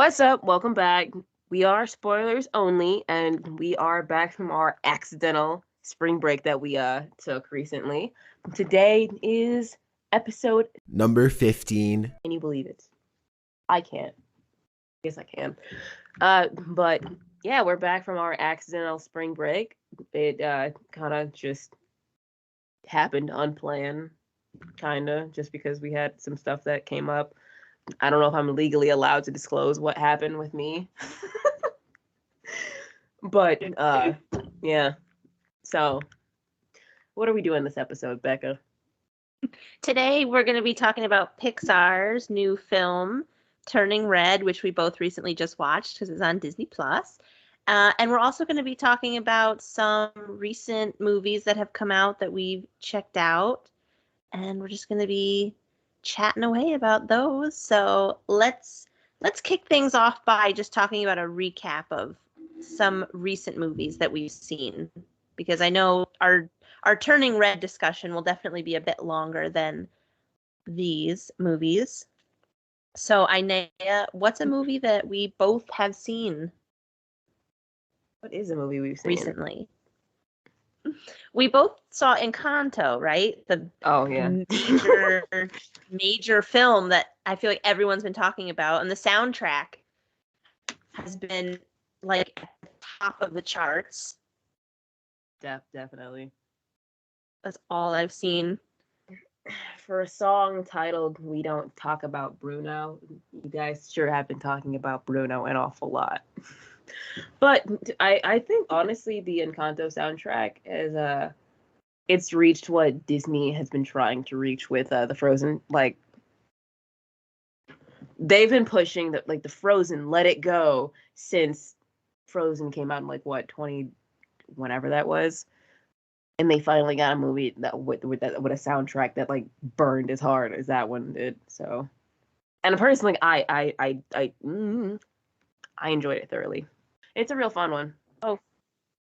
What's up? Welcome back. We are spoilers only, and we are back from our accidental spring break that we took recently. Today is episode Number 15. Can you believe it? I can't. Yes, I can. But yeah, we're back from our accidental spring break. It kind of just happened unplanned, kind of, just because we had some stuff that came up. I don't know if I'm legally allowed to disclose what happened with me. But yeah. So, what are we doing this episode, Becca? Today, we're going to be talking about Pixar's new film, Turning Red, which we both recently just watched because it's on Disney Plus. And we're also going to be talking about some recent movies that have come out that we've checked out. And we're just going to be chatting away about those. So let's kick things off by just talking about a recap of some recent movies that we've seen, because I know our Turning Red discussion will definitely be a bit longer than these movies. So, Inea, what's a movie that we both have seen? What is a movie we've seen recently? We both saw Encanto, right? The major film that I feel like everyone's been talking about, and the soundtrack has been like at the top of the charts. Definitely. That's all I've seen. For a song titled "We Don't Talk About Bruno," you guys sure have been talking about Bruno an awful lot. But I think honestly the Encanto soundtrack is it's reached what Disney has been trying to reach with the Frozen. Like, they've been pushing the Frozen Let It Go since Frozen came out in like what 20 whenever that was. And they finally got a movie that with a soundtrack that like burned as hard as that one did. So, and personally, I enjoyed it thoroughly. It's a real fun one. Oh,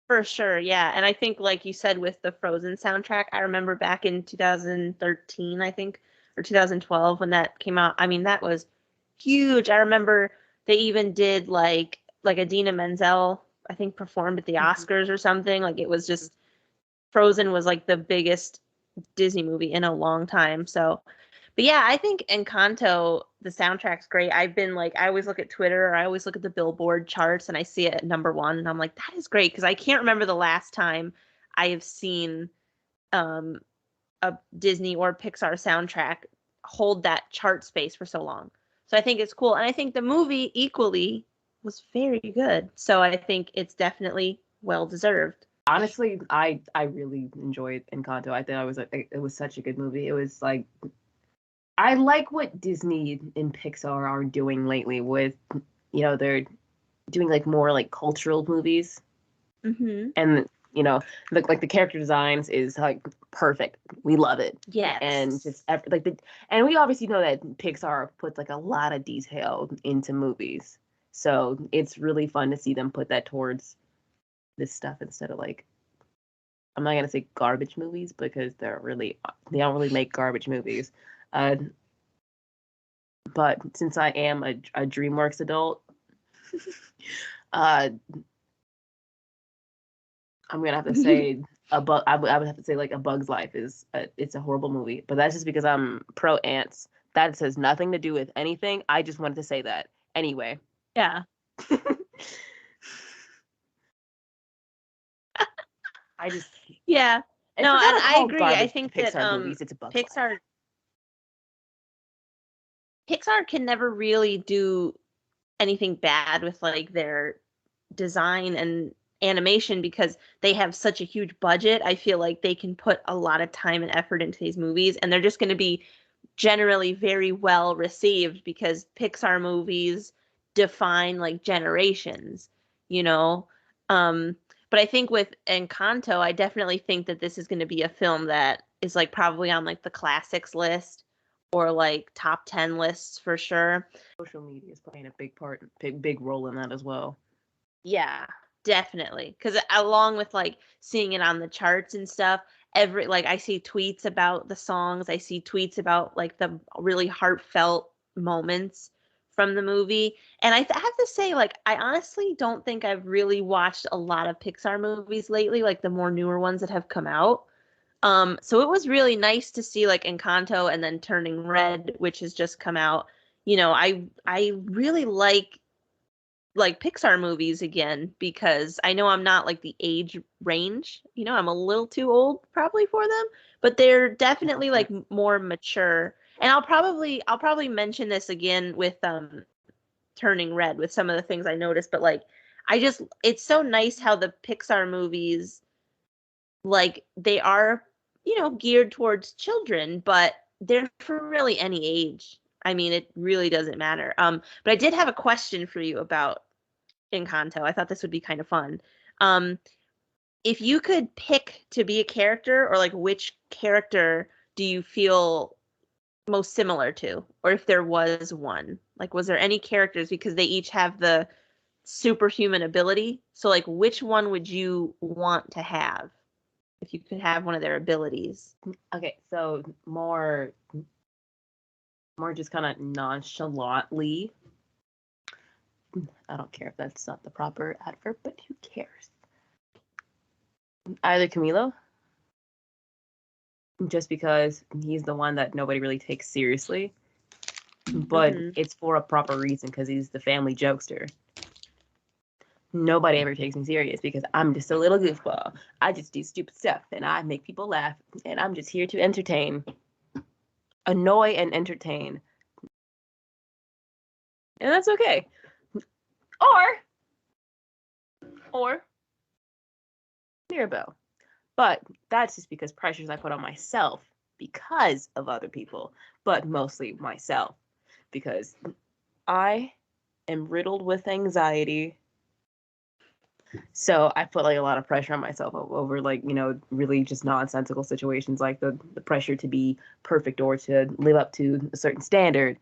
for sure, yeah. And I think, like you said, with the Frozen soundtrack, I remember back in 2013, I think, or 2012 when that came out. I mean, that was huge. I remember they even did like Idina Menzel, I think, performed at the Oscars or something. Like, it was just Frozen was like the biggest Disney movie in a long time. So, but yeah, I think Encanto, the soundtrack's great. I've been like, I always look at Twitter, or I always look at the Billboard charts, and I see it at number one, and I'm like, that is great, because I can't remember the last time I have seen a Disney or Pixar soundtrack hold that chart space for so long. So I think it's cool, and I think the movie equally was very good. So I think it's definitely well deserved. Honestly, I really enjoyed Encanto. I thought it was such a good movie. It was like, I like what Disney and Pixar are doing lately with, they're doing like more like cultural movies. Mm-hmm. And the character designs is like perfect. We love it. Yes. And just and we obviously know that Pixar puts like a lot of detail into movies. So it's really fun to see them put that towards this stuff instead of like, I'm not gonna say garbage movies because they don't really make garbage movies. But since I am a DreamWorks adult, I'm gonna have to say I would have to say like A Bug's Life it's a horrible movie, but that's just because I'm pro ants. That has nothing to do with anything. I just wanted to say that anyway. Yeah. Yeah. No, and I agree. I think that movies, it's a Bug's Life. Pixar can never really do anything bad with like their design and animation because they have such a huge budget. I feel like they can put a lot of time and effort into these movies, and they're just going to be generally very well received because Pixar movies define like generations, you know. But I think with Encanto, I definitely think that this is going to be a film that is like probably on like the classics list or like top 10 lists for sure. Social media is playing a big role in that as well. Yeah, definitely. Because along with like seeing it on the charts and stuff, I see tweets about the songs. I see tweets about like the really heartfelt moments from the movie. And I have to say, like, I honestly don't think I've really watched a lot of Pixar movies lately, like the more newer ones that have come out. So it was really nice to see like Encanto and then Turning Red, which has just come out. I really like Pixar movies again because I know I'm not like the age range. I'm a little too old probably for them, but they're definitely like more mature. And I'll probably mention this again with Turning Red with some of the things I noticed, but like it's so nice how the Pixar movies, like, they are, geared towards children, but they're for really any age. I mean, it really doesn't matter. But I did have a question for you about Encanto. I thought this would be kind of fun. Um, if you could pick to be a character, or like which character do you feel most similar to, or if there was one, like, was there any characters, because they each have the superhuman ability? So like, which one would you want to have if you could have one of their abilities? Okay, so more just kind of nonchalantly. I don't care if that's not the proper adverb, but who cares? Either Camilo, just because he's the one that nobody really takes seriously, but it's for a proper reason, because he's the family jokester. Nobody ever takes me serious because I'm just a little goofball. I just do stupid stuff and I make people laugh, and I'm just here to entertain, annoy and entertain. And that's okay. Or Mirabelle. But that's just because pressures I put on myself because of other people, but mostly myself, because I am riddled with anxiety. So I put like a lot of pressure on myself over like, really just nonsensical situations, like the pressure to be perfect or to live up to a certain standard.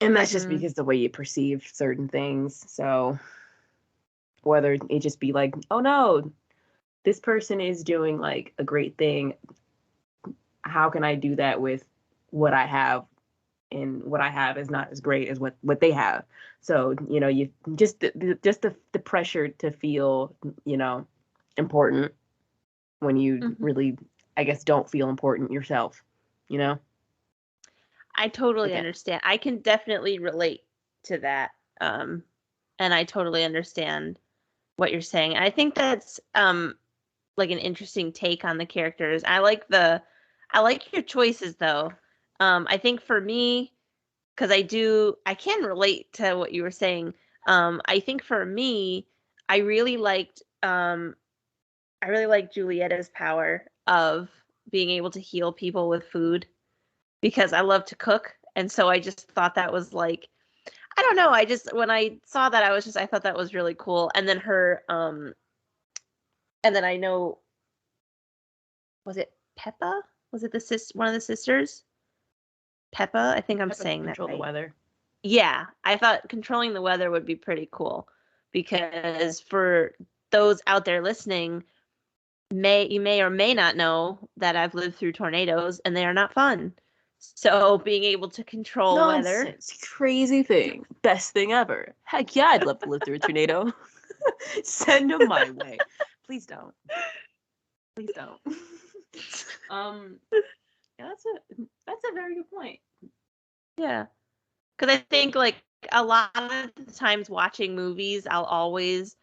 And that's just because the way you perceive certain things. So whether it just be like, oh no, this person is doing like a great thing, how can I do that with what I have? And what I have is not as great as what they have. So, you just the pressure to feel, important when you really, I guess, don't feel important yourself, I totally understand. I can definitely relate to that. And I totally understand what you're saying. I think that's like an interesting take on the characters. I like your choices though. I think for me, because I can relate to what you were saying. I think for me, I really liked Julietta's power of being able to heal people with food, because I love to cook, and so I just thought that was like, I don't know, when I saw that, I thought that was really cool. And then and then I know, was it Peppa? Was it one of the sisters? Peppa, I think I'm saying that right. Control the weather. Yeah, I thought controlling the weather would be pretty cool, because for those out there listening, you may or may not know that I've lived through tornadoes and they are not fun. So being able to control weather, crazy thing, best thing ever. Heck yeah, I'd love to live through a tornado. Send them my way. Please don't. Please don't. Yeah, that's a very good point. Yeah. Because I think like a lot of the times watching movies, I'll always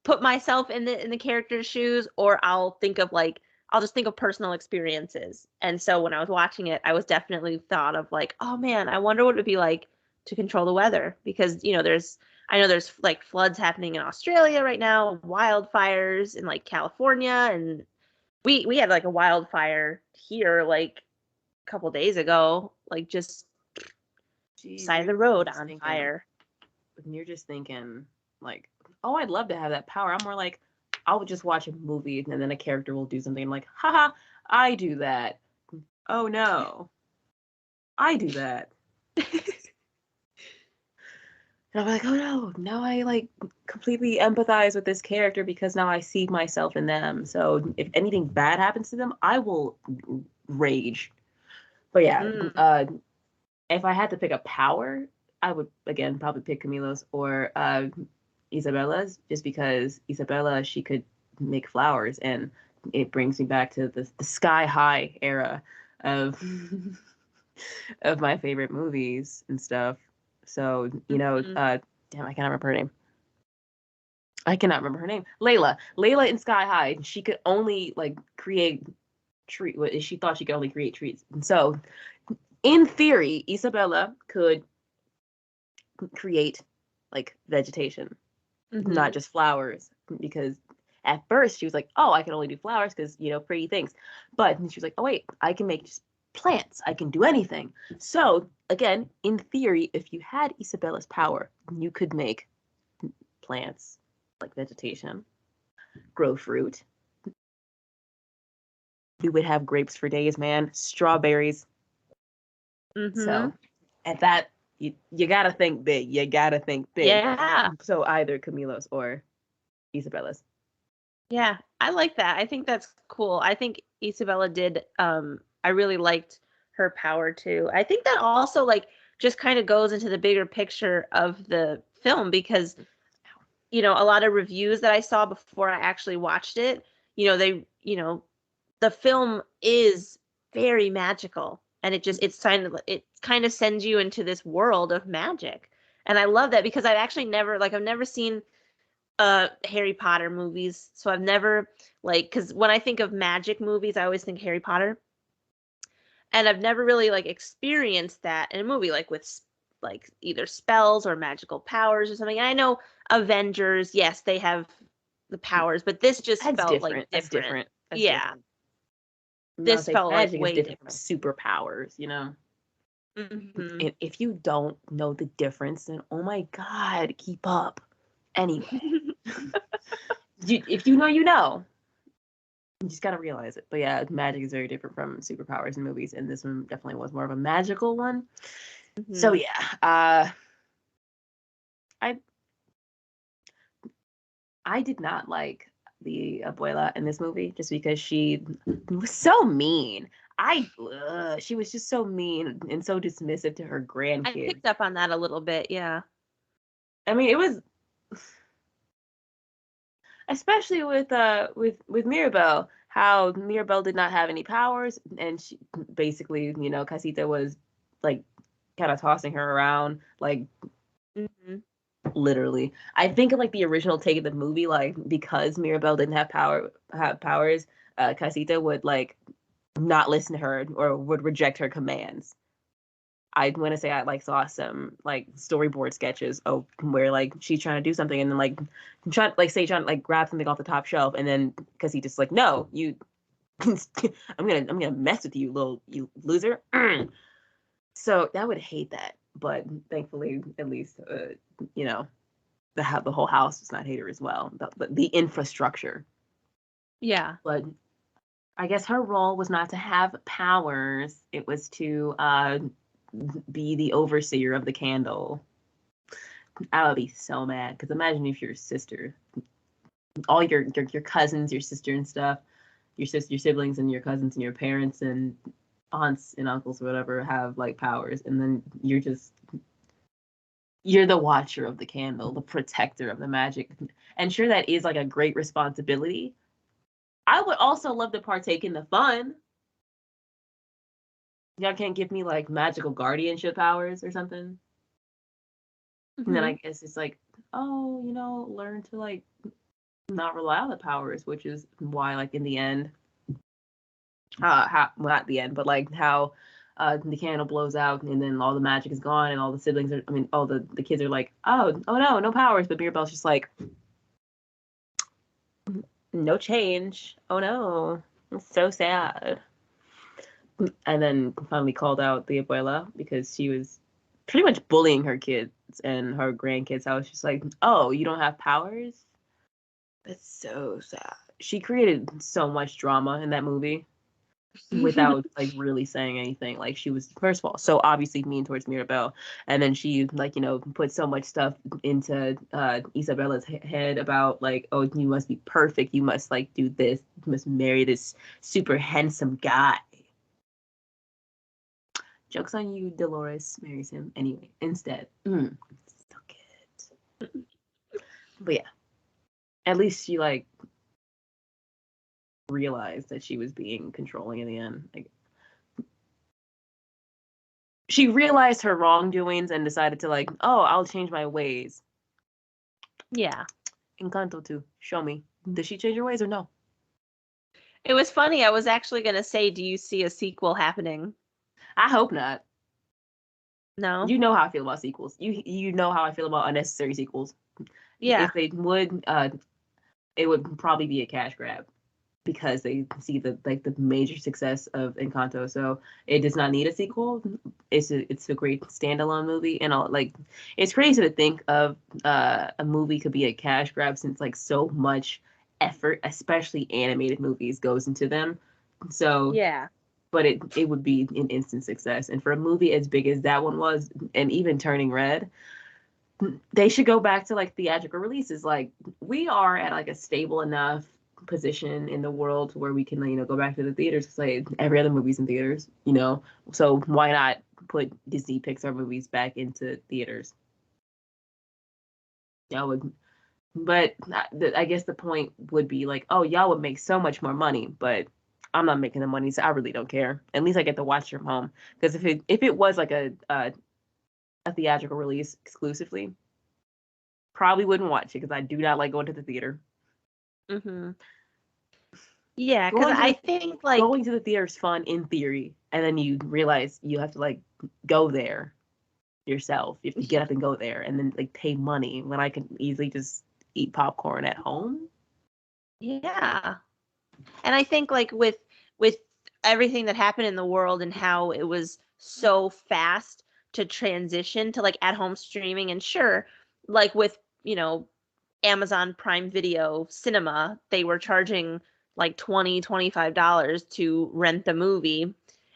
put myself in the character's shoes, or I'll just think of personal experiences. And so when I was watching it, I was definitely thought of like, oh man, I wonder what it would be like to control the weather, because I know there's like floods happening in Australia right now, wildfires in like California, and we had like a wildfire here like a couple days ago, like just side of the road on fire. And you're just thinking like, oh, I'd love to have that power. I'm more like, I would just watch a movie and then a character will do something. I'm like, haha, I do that. Oh no, I do that. And I'm like, oh no, now I like completely empathize with this character because now I see myself in them. So if anything bad happens to them, I will rage. But yeah, if I had to pick a power, I would again probably pick Camilo's or Isabella's, just because Isabella, she could make flowers, and it brings me back to the sky high era of of my favorite movies and stuff. So, damn, I cannot remember her name. I cannot remember her name. Layla in Sky High, she could only like create tree. She thought she could only create trees. And so, in theory, Isabella could create like vegetation, not just flowers, because at first she was like, oh, I can only do flowers because, pretty things. But she was like, oh, wait, I can make just plants. I can do anything. So, again, in theory, if you had Isabella's power, you could make plants, like vegetation, grow fruit. We would have grapes for days, man. Strawberries. So, at that, you gotta think big. You gotta think big. Yeah. So either Camilo's or Isabella's. Yeah, I like that. I think that's cool. I think Isabella did. I really liked her power too. I think that also like just kind of goes into the bigger picture of the film because, a lot of reviews that I saw before I actually watched it, the film is very magical, and it kind of sends you into this world of magic. And I love that because I've never seen Harry Potter movies. So I've never because when I think of magic movies, I always think Harry Potter. And I've never really experienced that in a movie with either spells or magical powers or something. And I know Avengers, yes, they have the powers, but this just felt different. That's different. That's yeah. different. This felt magic way is different from superpowers, If you don't know the difference, then oh my God, keep up. Anyway. If you know, you know. You just gotta realize it. But yeah, magic is very different from superpowers in movies, and this one definitely was more of a magical one. So yeah, I did not like the abuela in this movie just because she was so mean. She was just so mean and so dismissive to her grandkids. I picked up on that a little bit, yeah. I mean, it was especially with Mirabel, how Mirabel did not have any powers, and she basically, Casita was like kind of tossing her around, like literally. I think like the original take of the movie, like because Mirabel didn't have powers, Casita would like not listen to her or would reject her commands. I want to say I saw some storyboard sketches of where she's trying to do something and then trying to grab something off the top shelf, and then because he just no, you I'm gonna mess with you, you loser. So I would hate that, but thankfully at least the whole house does not hate her as well, but the infrastructure. Yeah. But I guess her role was not to have powers, it was to be the overseer of the candle. I would be so mad because imagine if your sister, all your cousins, your sister and stuff, your siblings and your cousins and your parents and aunts and uncles or whatever have powers, and then you're the watcher of the candle, the protector of the magic. And sure, that is a great responsibility. I would also love to partake in the fun. Y'all can't give me magical guardianship powers or something. And then I guess it's learn to not rely on the powers, which is why in the end, well, not the end, but how the candle blows out and then all the magic is gone and all the siblings are, all the kids are oh no powers, but Mirabel's just no change. Oh no, it's so sad. And then finally called out the abuela because she was pretty much bullying her kids and her grandkids. I was just oh, you don't have powers? That's so sad. She created so much drama in that movie without really saying anything. She was, first of all, so obviously mean towards Mirabel, and then she put so much stuff into Isabella's head about oh, you must be perfect, you must do this, you must marry this super handsome guy. Joke's on you, Dolores marries him anyway, instead. Suck it. But yeah. At least she, like, realized that she was being controlling in the end. Like, she realized her wrongdoings and decided to, like, oh, I'll change my ways. Yeah. Encanto too. Show me. Did she change her ways or no? It was funny. I was actually going to say, do you see a sequel happening? I hope not. No? You know how I feel about sequels. You know how I feel about unnecessary sequels. Yeah. If they would, it would probably be a cash grab because they see the major success of Encanto. So it does not need a sequel. It's a great standalone movie, and like it's crazy to think of a movie could be a cash grab since like so much effort, especially animated movies, goes into them. So Yeah. but it would be an instant success. And for a movie as big as that one was, and even Turning Red, they should go back to like theatrical releases. Like we are at like a stable enough position in the world where we can, go back to the theaters because like every other movie's in theaters, So why not put Disney Pixar movies back into theaters? Y'all would, but I guess the point would be like, oh, y'all would make so much more money, but I'm not making the money, so I really don't care. At least I get to watch it from home. Because if it was like a theatrical release exclusively, probably wouldn't watch it because I do not like going to the theater. Mm-hmm. Yeah, because I think like going to the theater is fun in theory, and then you realize you have to like go there yourself. You have to get up and go there, and then like pay money when I can easily just eat popcorn at home. Yeah. And I think like with everything that happened in the world and how it was so fast to transition to like at home streaming, and sure, like with, Amazon Prime Video Cinema, they were charging like $25 to rent the movie.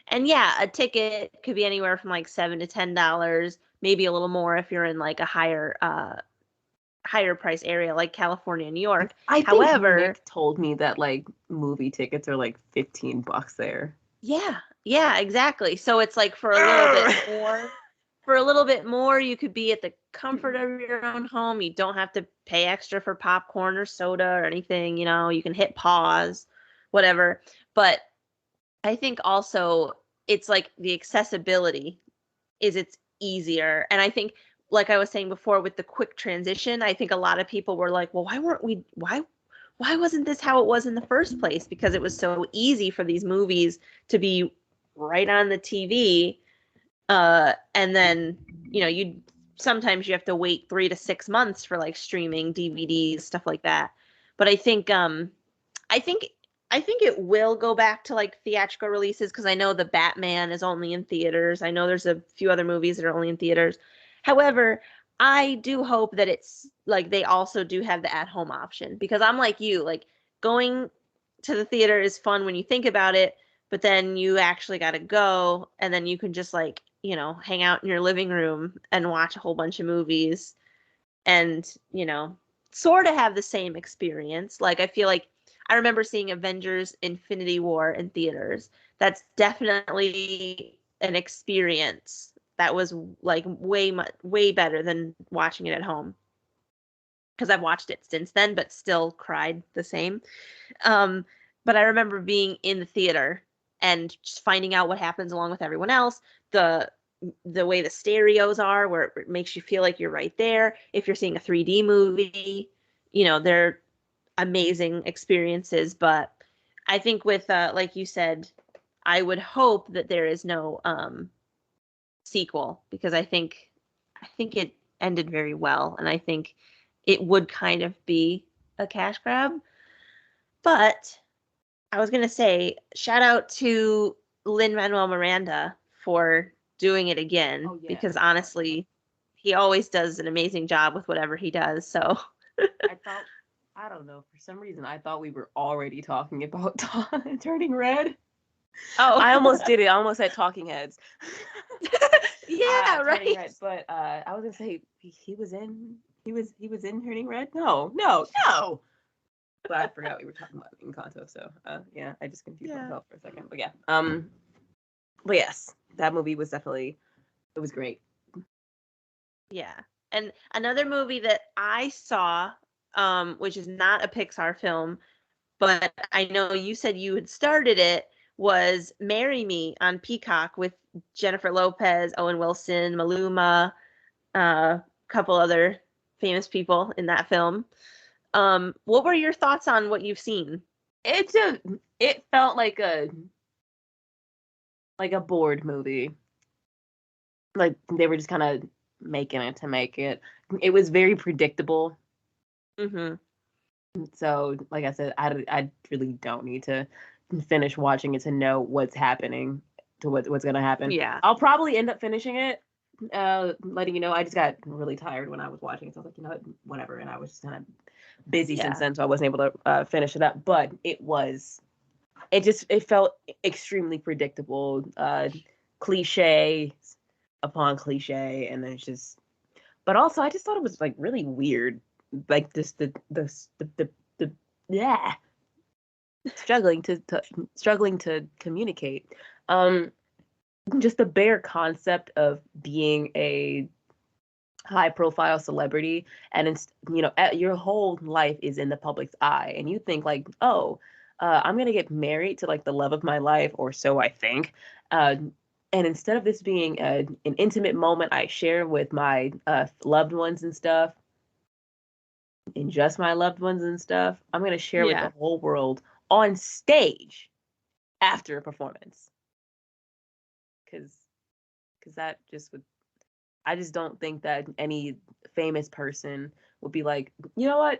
And yeah, a ticket could be anywhere from like $7 to $10, maybe a little more if you're in like a higher price area like California, New York. I think However, Nick told me that like movie tickets are like $15 there. yeah, exactly. So it's like for a little bit more. For a little bit more, you could be at the comfort of your own home. You don't have to pay extra for popcorn or soda or anything. You can hit pause, whatever. But I think also it's like the accessibility it's easier. And I think, like I was saying before, with the quick transition, I think a lot of people were like, well, why wasn't this how it was in the first place? Because it was so easy for these movies to be right on the TV. And then, sometimes you have to wait 3 to 6 months for like streaming DVDs, stuff like that. But I think I think it will go back to like theatrical releases because I know the Batman is only in theaters. I know there's a few other movies that are only in theaters. However, I do hope that it's like they also do have the at-home option because I'm like you, like going to the theater is fun when you think about it, but then you actually got to go and then you can just like, hang out in your living room and watch a whole bunch of movies and, sort of have the same experience. Like I feel like I remember seeing Avengers Infinity War in theaters. That's definitely an experience that was like way better than watching it at home. Because I've watched it since then, but still cried the same. Um, but I remember being in the theater and just finding out what happens along with everyone else. The way the stereos are, where it makes you feel like you're right there. If you're seeing a 3D movie, they're amazing experiences. But I think with like you said, I would hope that there is no sequel because I think it ended very well, and I think it would kind of be a cash grab. But I was gonna say, shout out to Lin-Manuel Miranda for doing it again Oh, yeah. because honestly, he always does an amazing job with whatever he does. So I don't know, for some reason I thought we were already talking about Turning Red. oh, I almost did it. I almost said Talking Heads. yeah, Turning right. Red, but I was gonna say he was in Turning Red. No. But I forgot we were talking about Encanto. So yeah, I just confused myself for a second. But yeah, but yes, that movie was definitely, it was great. Yeah. And another movie that I saw, which is not a Pixar film, but I know you said you had started it, was Marry Me on Peacock with Jennifer Lopez, Owen Wilson, Maluma, a couple other famous people in that film. What were your thoughts on what you've seen? It felt like a bored movie. Like they were just kind of making it to make it. It was very predictable. Mm-hmm. So, like I said, I really don't need to finish watching it to know what's happening, to what's gonna happen. Yeah. I'll probably end up finishing it, letting you know. I just got really tired when I was watching it, so I was like, you know what, whatever. And I was just kind of busy since then, so I wasn't able to finish it up. But it felt extremely predictable, cliche upon cliche, and then it's just. But also, I just thought it was like really weird, like this the yeah, struggling to communicate. Um, just the bare concept of being a high profile celebrity, and it's, your whole life is in the public's eye, and you think like, oh, I'm gonna get married to like the love of my life, or so I think. And instead of this being an intimate moment I share with my loved ones and stuff, and just my loved ones and stuff, I'm gonna share with the whole world on stage after a performance. Because that just would, I just don't think that any famous person would be like, you know what,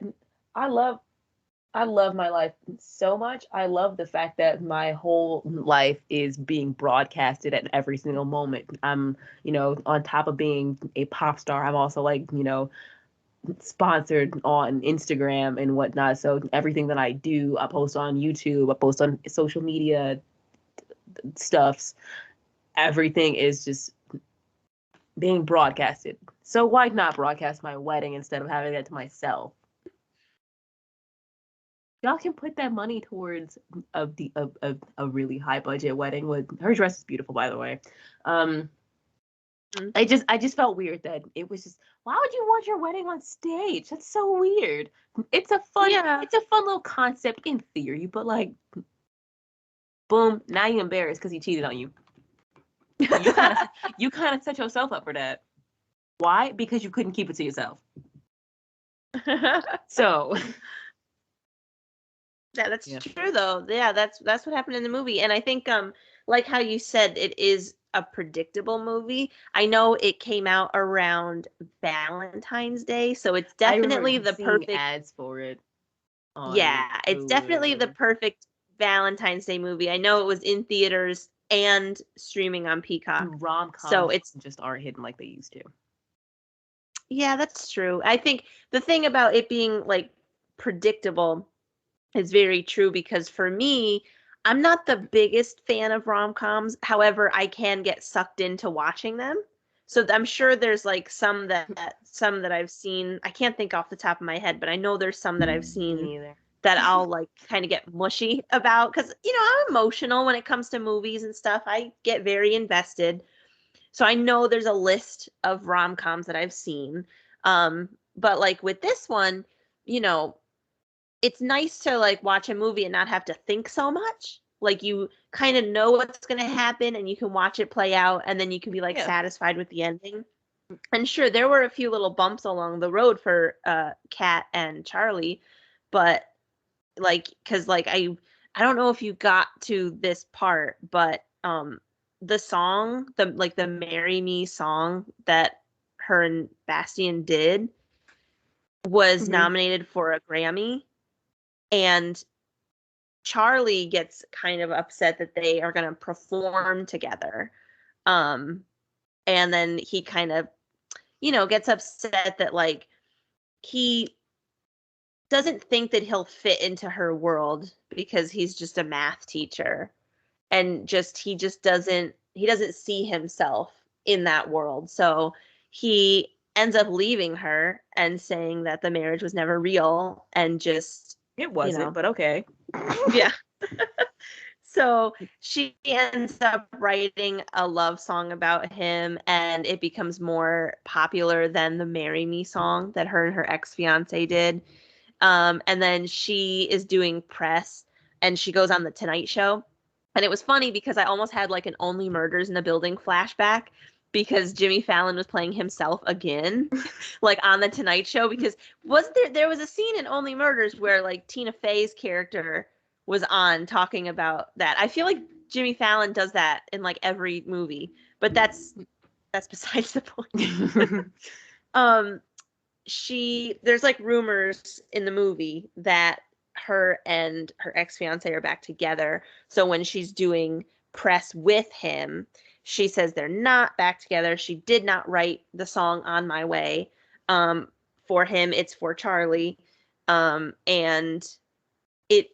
I love my life so much. I love the fact that my whole life is being broadcasted at every single moment. I'm, on top of being a pop star, I'm also like, sponsored on Instagram and whatnot. So everything that I do, I post on YouTube, I post on social media stuffs. Everything is just being broadcasted. So why not broadcast my wedding instead of having that to myself? Y'all can put that money towards a really high budget wedding. With her dress is beautiful, by the way. I just felt weird that it was just, why would you want your wedding on stage? That's so weird. It's a fun little concept in theory, but like, boom, now you're embarrassed because he cheated on you. You kind of set yourself up for that. Why? Because you couldn't keep it to yourself. So yeah, that's true though. Yeah, that's what happened in the movie. And I think like how you said, it is a predictable movie. I know it came out around Valentine's Day, so it's definitely the perfect ads for it. Yeah, it's definitely the perfect Valentine's Day movie. I know it was in theaters and streaming on Peacock. Rom-coms so it's just aren't hidden like they used to. Yeah, that's true. I think the thing about it being like predictable is very true, because for me, I'm not the biggest fan of rom-coms. However, I can get sucked into watching them. So I'm sure there's like some that I've seen. I can't think off the top of my head, but I know there's some that I've seen that I'll like kind of get mushy about, because I'm emotional when it comes to movies and stuff. I get very invested. So I know there's a list of rom-coms that I've seen. But like with this one, it's nice to like watch a movie and not have to think so much. Like you kind of know what's going to happen and you can watch it play out, and then you can be like satisfied with the ending. And sure, there were a few little bumps along the road for Kat and Charlie, but like, cuz like I don't know if you got to this part, but the song, the Marry Me song that her and Bastian did was nominated for a Grammy, and Charlie gets kind of upset that they are going to perform together. And then he kind of, gets upset that like he doesn't think that he'll fit into her world because he's just a math teacher, and he doesn't see himself in that world. So he ends up leaving her and saying that the marriage was never real, and just it wasn't, but okay. Yeah. So she ends up writing a love song about him, and it becomes more popular than the Marry Me song that her and her ex-fiance did. And then she is doing press, and she goes on the Tonight Show. And it was funny because I almost had like an Only Murders in the Building flashback because Jimmy Fallon was playing himself again, like on the Tonight Show. Because wasn't there was a scene in Only Murders where like Tina Fey's character was on talking about that. I feel like Jimmy Fallon does that in like every movie, but that's besides the point. um there's like rumors in the movie that her and her ex-fiance are back together. So when she's doing press with him, she says they're not back together. She did not write the song On My Way for him. It's for Charlie. And it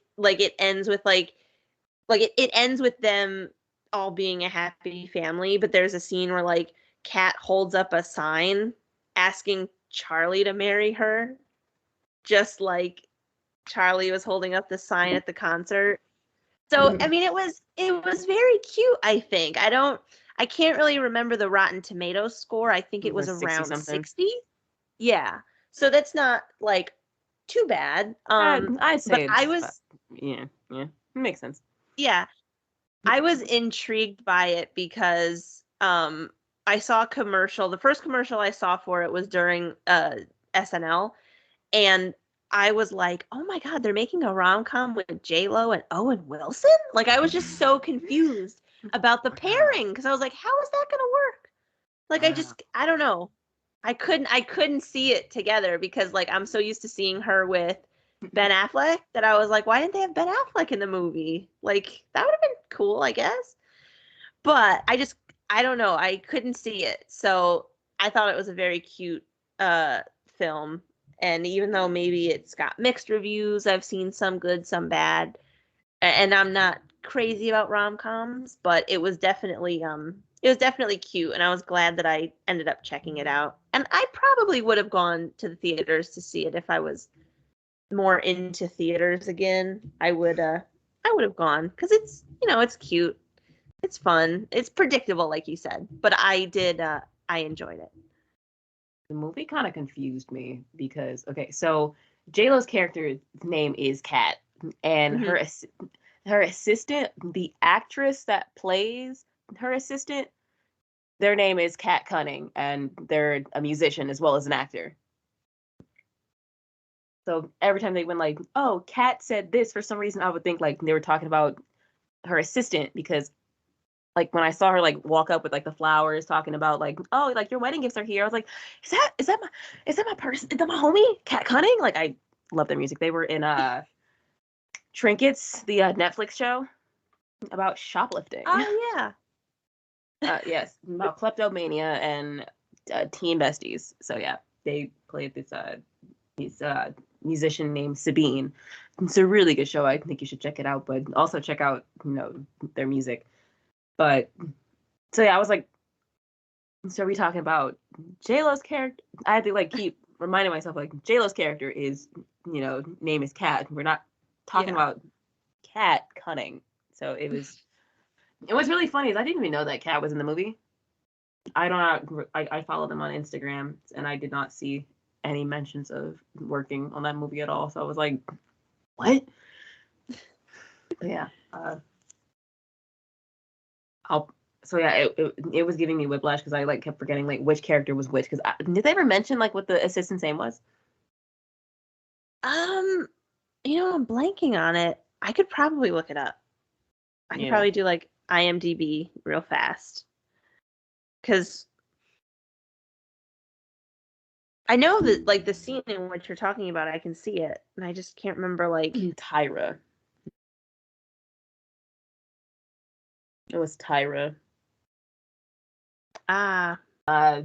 ends with it ends with them all being a happy family, but there's a scene where like Kat holds up a sign asking Charlie to marry her, just like Charlie was holding up the sign at the concert. So I mean, it was very cute. I think I can't really remember the Rotten Tomatoes score. I think it was around 60. Yeah, so that's not like too bad. I'd say but I was yeah, makes sense. yeah, I was intrigued by it because I saw a commercial. The first commercial I saw for it was during SNL, and I was like, "Oh my God, they're making a rom-com with J-Lo and Owen Wilson?" Like I was just so confused about the pairing because I was like, "How is that going to work?" Like I don't know. I couldn't see it together because like I'm so used to seeing her with Ben Affleck that I was like, why didn't they have Ben Affleck in the movie? Like that would have been cool, I guess. But I don't know. I couldn't see it. So I thought it was a very cute film. And even though maybe it's got mixed reviews, I've seen some good, some bad. And I'm not crazy about rom-coms, but it was definitely cute, and I was glad that I ended up checking it out. And I probably would have gone to the theaters to see it if I was more into theaters again. I would have gone because it's cute. It's fun. It's predictable, like you said, but I enjoyed it. The movie kind of confused me because so J-Lo's character's name is Kat, and Mhm. her assistant, the actress that plays her assistant, their name is Kat Cunning, and they're a musician as well as an actor. So every time they went like, "Oh, Kat said this," for some reason I would think like they were talking about her assistant because like when I saw her like walk up with like the flowers talking about like, "Oh, like your wedding gifts are here." I was like, "Is that my person? Is that my homie, Kat Cunning?" Like I love their music. They were in Trinkets, the Netflix show about shoplifting. Oh yeah. Yes, about kleptomania and teen besties. So yeah, they played this musician named Sabine. It's a really good show. I think you should check it out, but also check out their music. But so yeah, I was like, so are we talking about J-Lo's character? I had to like keep reminding myself like J-Lo's character is name is Kat. We're not talking Yeah. about Kat Cunning. So it was really funny is I didn't even know that Kat was in the movie. I follow them on Instagram and I did not see any mentions of working on that movie at all. So I was like, what? Yeah. It was giving me whiplash because I like kept forgetting like which character was which. Because did they ever mention like what the assistant's name was? I'm blanking on it. I could probably look it up. I could Yeah. probably do like IMDb real fast. Because I know that like the scene in which you're talking about, I can see it, and I just can't remember like Tyra. It was Tyra. Like I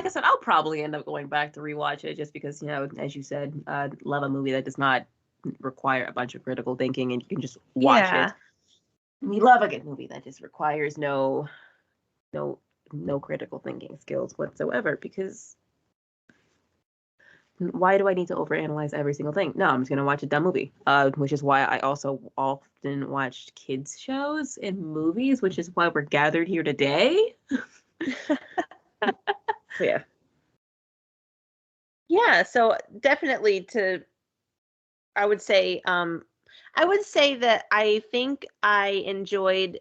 said, I'll probably end up going back to rewatch it just because as you said, love a movie that does not require a bunch of critical thinking and you can just watch it. We love a good movie that just requires no critical thinking skills whatsoever because why do I need to overanalyze every single thing? No, I'm just gonna watch a dumb movie. Which is why I also often watch kids shows and movies, which is why we're gathered here today. So yeah. Yeah, so definitely I would say that I think I enjoyed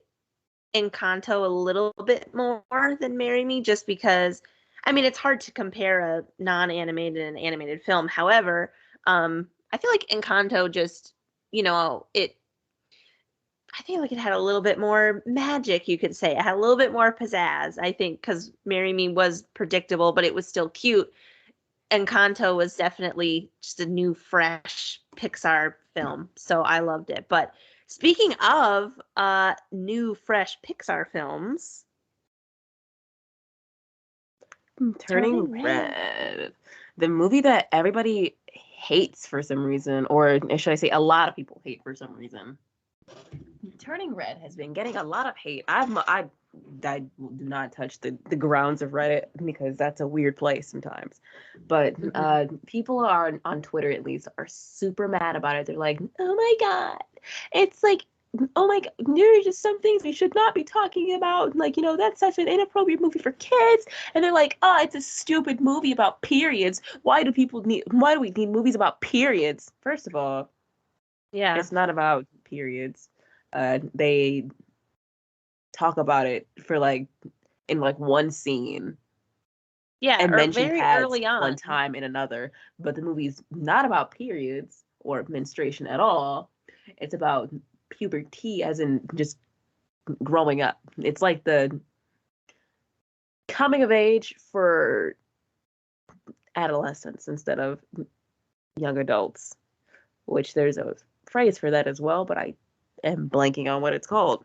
Encanto a little bit more than Marry Me, just because, I mean, it's hard to compare a non-animated and animated film. However, I feel like Encanto just, I feel like it had a little bit more magic, you could say. It had a little bit more pizzazz, I think, because Marry Me was predictable, but it was still cute. Encanto was definitely just a new, fresh Pixar film, so I loved it. But speaking of new, fresh Pixar films, Turning Red. The movie that everybody hates for some reason, or should I say a lot of people hate for some reason. Turning Red has been getting a lot of hate. I do not touch the grounds of Reddit because that's a weird place sometimes. But people are on Twitter, at least, are super mad about it. They're like, oh my God, it's like, oh my God, there are just some things we should not be talking about. Like, that's such an inappropriate movie for kids. And they're like, oh, it's a stupid movie about periods. Why do we need movies about periods? First of all, yeah, it's not about periods. They talk about it for in one scene yeah, and or mention very pads early on. one time in another, but the movie's not about periods or menstruation at all. It's about puberty, as in just growing up. It's like the coming of age for adolescents instead of young adults, which there's a phrase for that as well, but I am blanking on what it's called.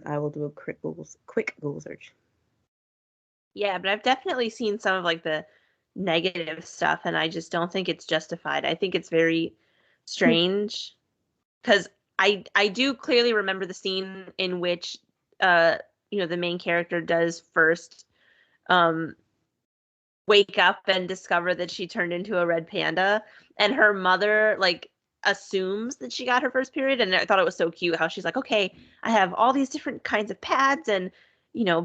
I will do a quick Google search. Yeah, but I've definitely seen some of like the negative stuff, and I just don't think it's justified. I think it's very strange because I do clearly remember the scene in which the main character does first um wake up and discover that she turned into a red panda, and her mother like assumes that she got her first period. And I thought it was so cute how she's like, okay, I have all these different kinds of pads and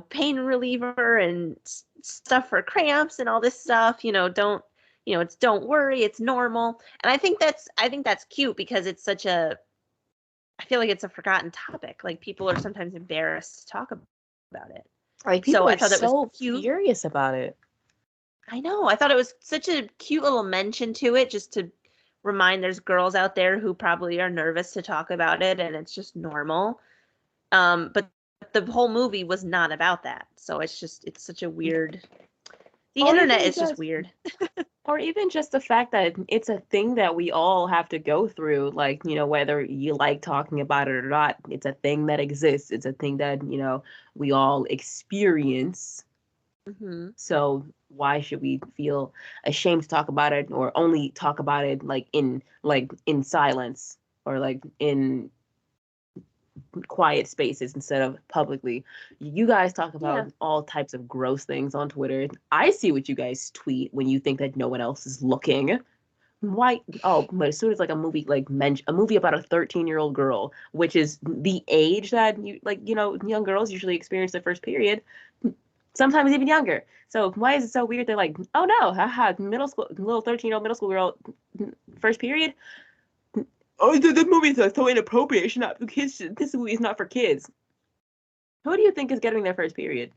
pain reliever and stuff for cramps and all this stuff. Don't worry, it's normal. And I think that's cute because it's such a I feel like it's a forgotten topic. Like people are sometimes embarrassed to talk about it. Like So people I are thought it was so cute. furious about it. I know. I thought it was such a cute little mention to it, just to remind there's girls out there who probably are nervous to talk about it, and it's just normal. But the whole movie was not about that. So it's such a weird. The Or internet even is just just weird. or even just the fact that it's a thing that we all have to go through, like, whether you like talking about it or not, it's a thing that exists. It's a thing that, we all experience. Hmm. So why should we feel ashamed to talk about it, or only talk about it in silence, or in quiet spaces instead of publicly? You guys talk Yeah. about all types of gross things on Twitter. I see what you guys tweet when you think that no one else is looking. Why? Oh, but as soon as a movie a movie about a 13-year-old girl, which is the age that young girls usually experience their first period, sometimes even younger. So why is it so weird? They're like, oh no, haha, middle school, little 13-year-old middle school girl, first period. Oh, the movie is so inappropriate. It should not. Kids. This movie is not for kids. Who do you think is getting their first period?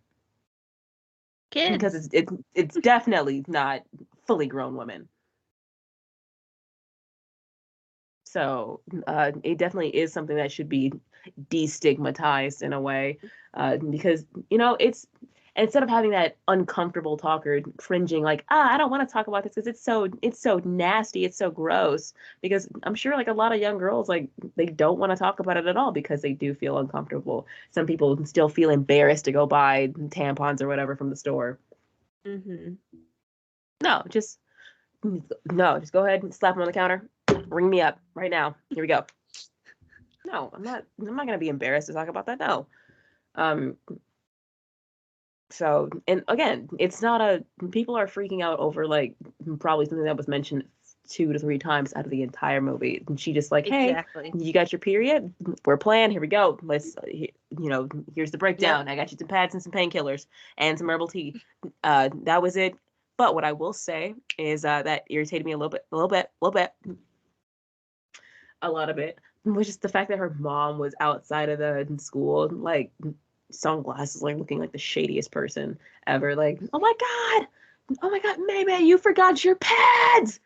Because Kids. it's definitely not fully grown women. So it definitely is something that should be destigmatized in a way, because it's, instead of having that uncomfortable talk or cringing like, I don't want to talk about this because it's so nasty, it's so gross. Because I'm sure a lot of young girls, they don't want to talk about it at all because they do feel uncomfortable. Some people still feel embarrassed to go buy tampons or whatever from the store. Hmm. No, just go ahead and slap them on the counter. Ring me up right now. Here we go. No, I'm not gonna be embarrassed to talk about that. No. Um So, and again, it's not a, people are freaking out over like probably something that was mentioned 2 to 3 times out of the entire movie. And she just like, hey, Exactly. you got your period? We're playing. Here we go. Here's the breakdown. Yep. I got you some pads and some painkillers and some herbal tea. That was it. But what I will say is that irritated me a little bit, a lot of it, was just the fact that her mom was outside of the school, like sunglasses, like looking like the shadiest person ever. Like, oh my god, Maymay, you forgot your pads.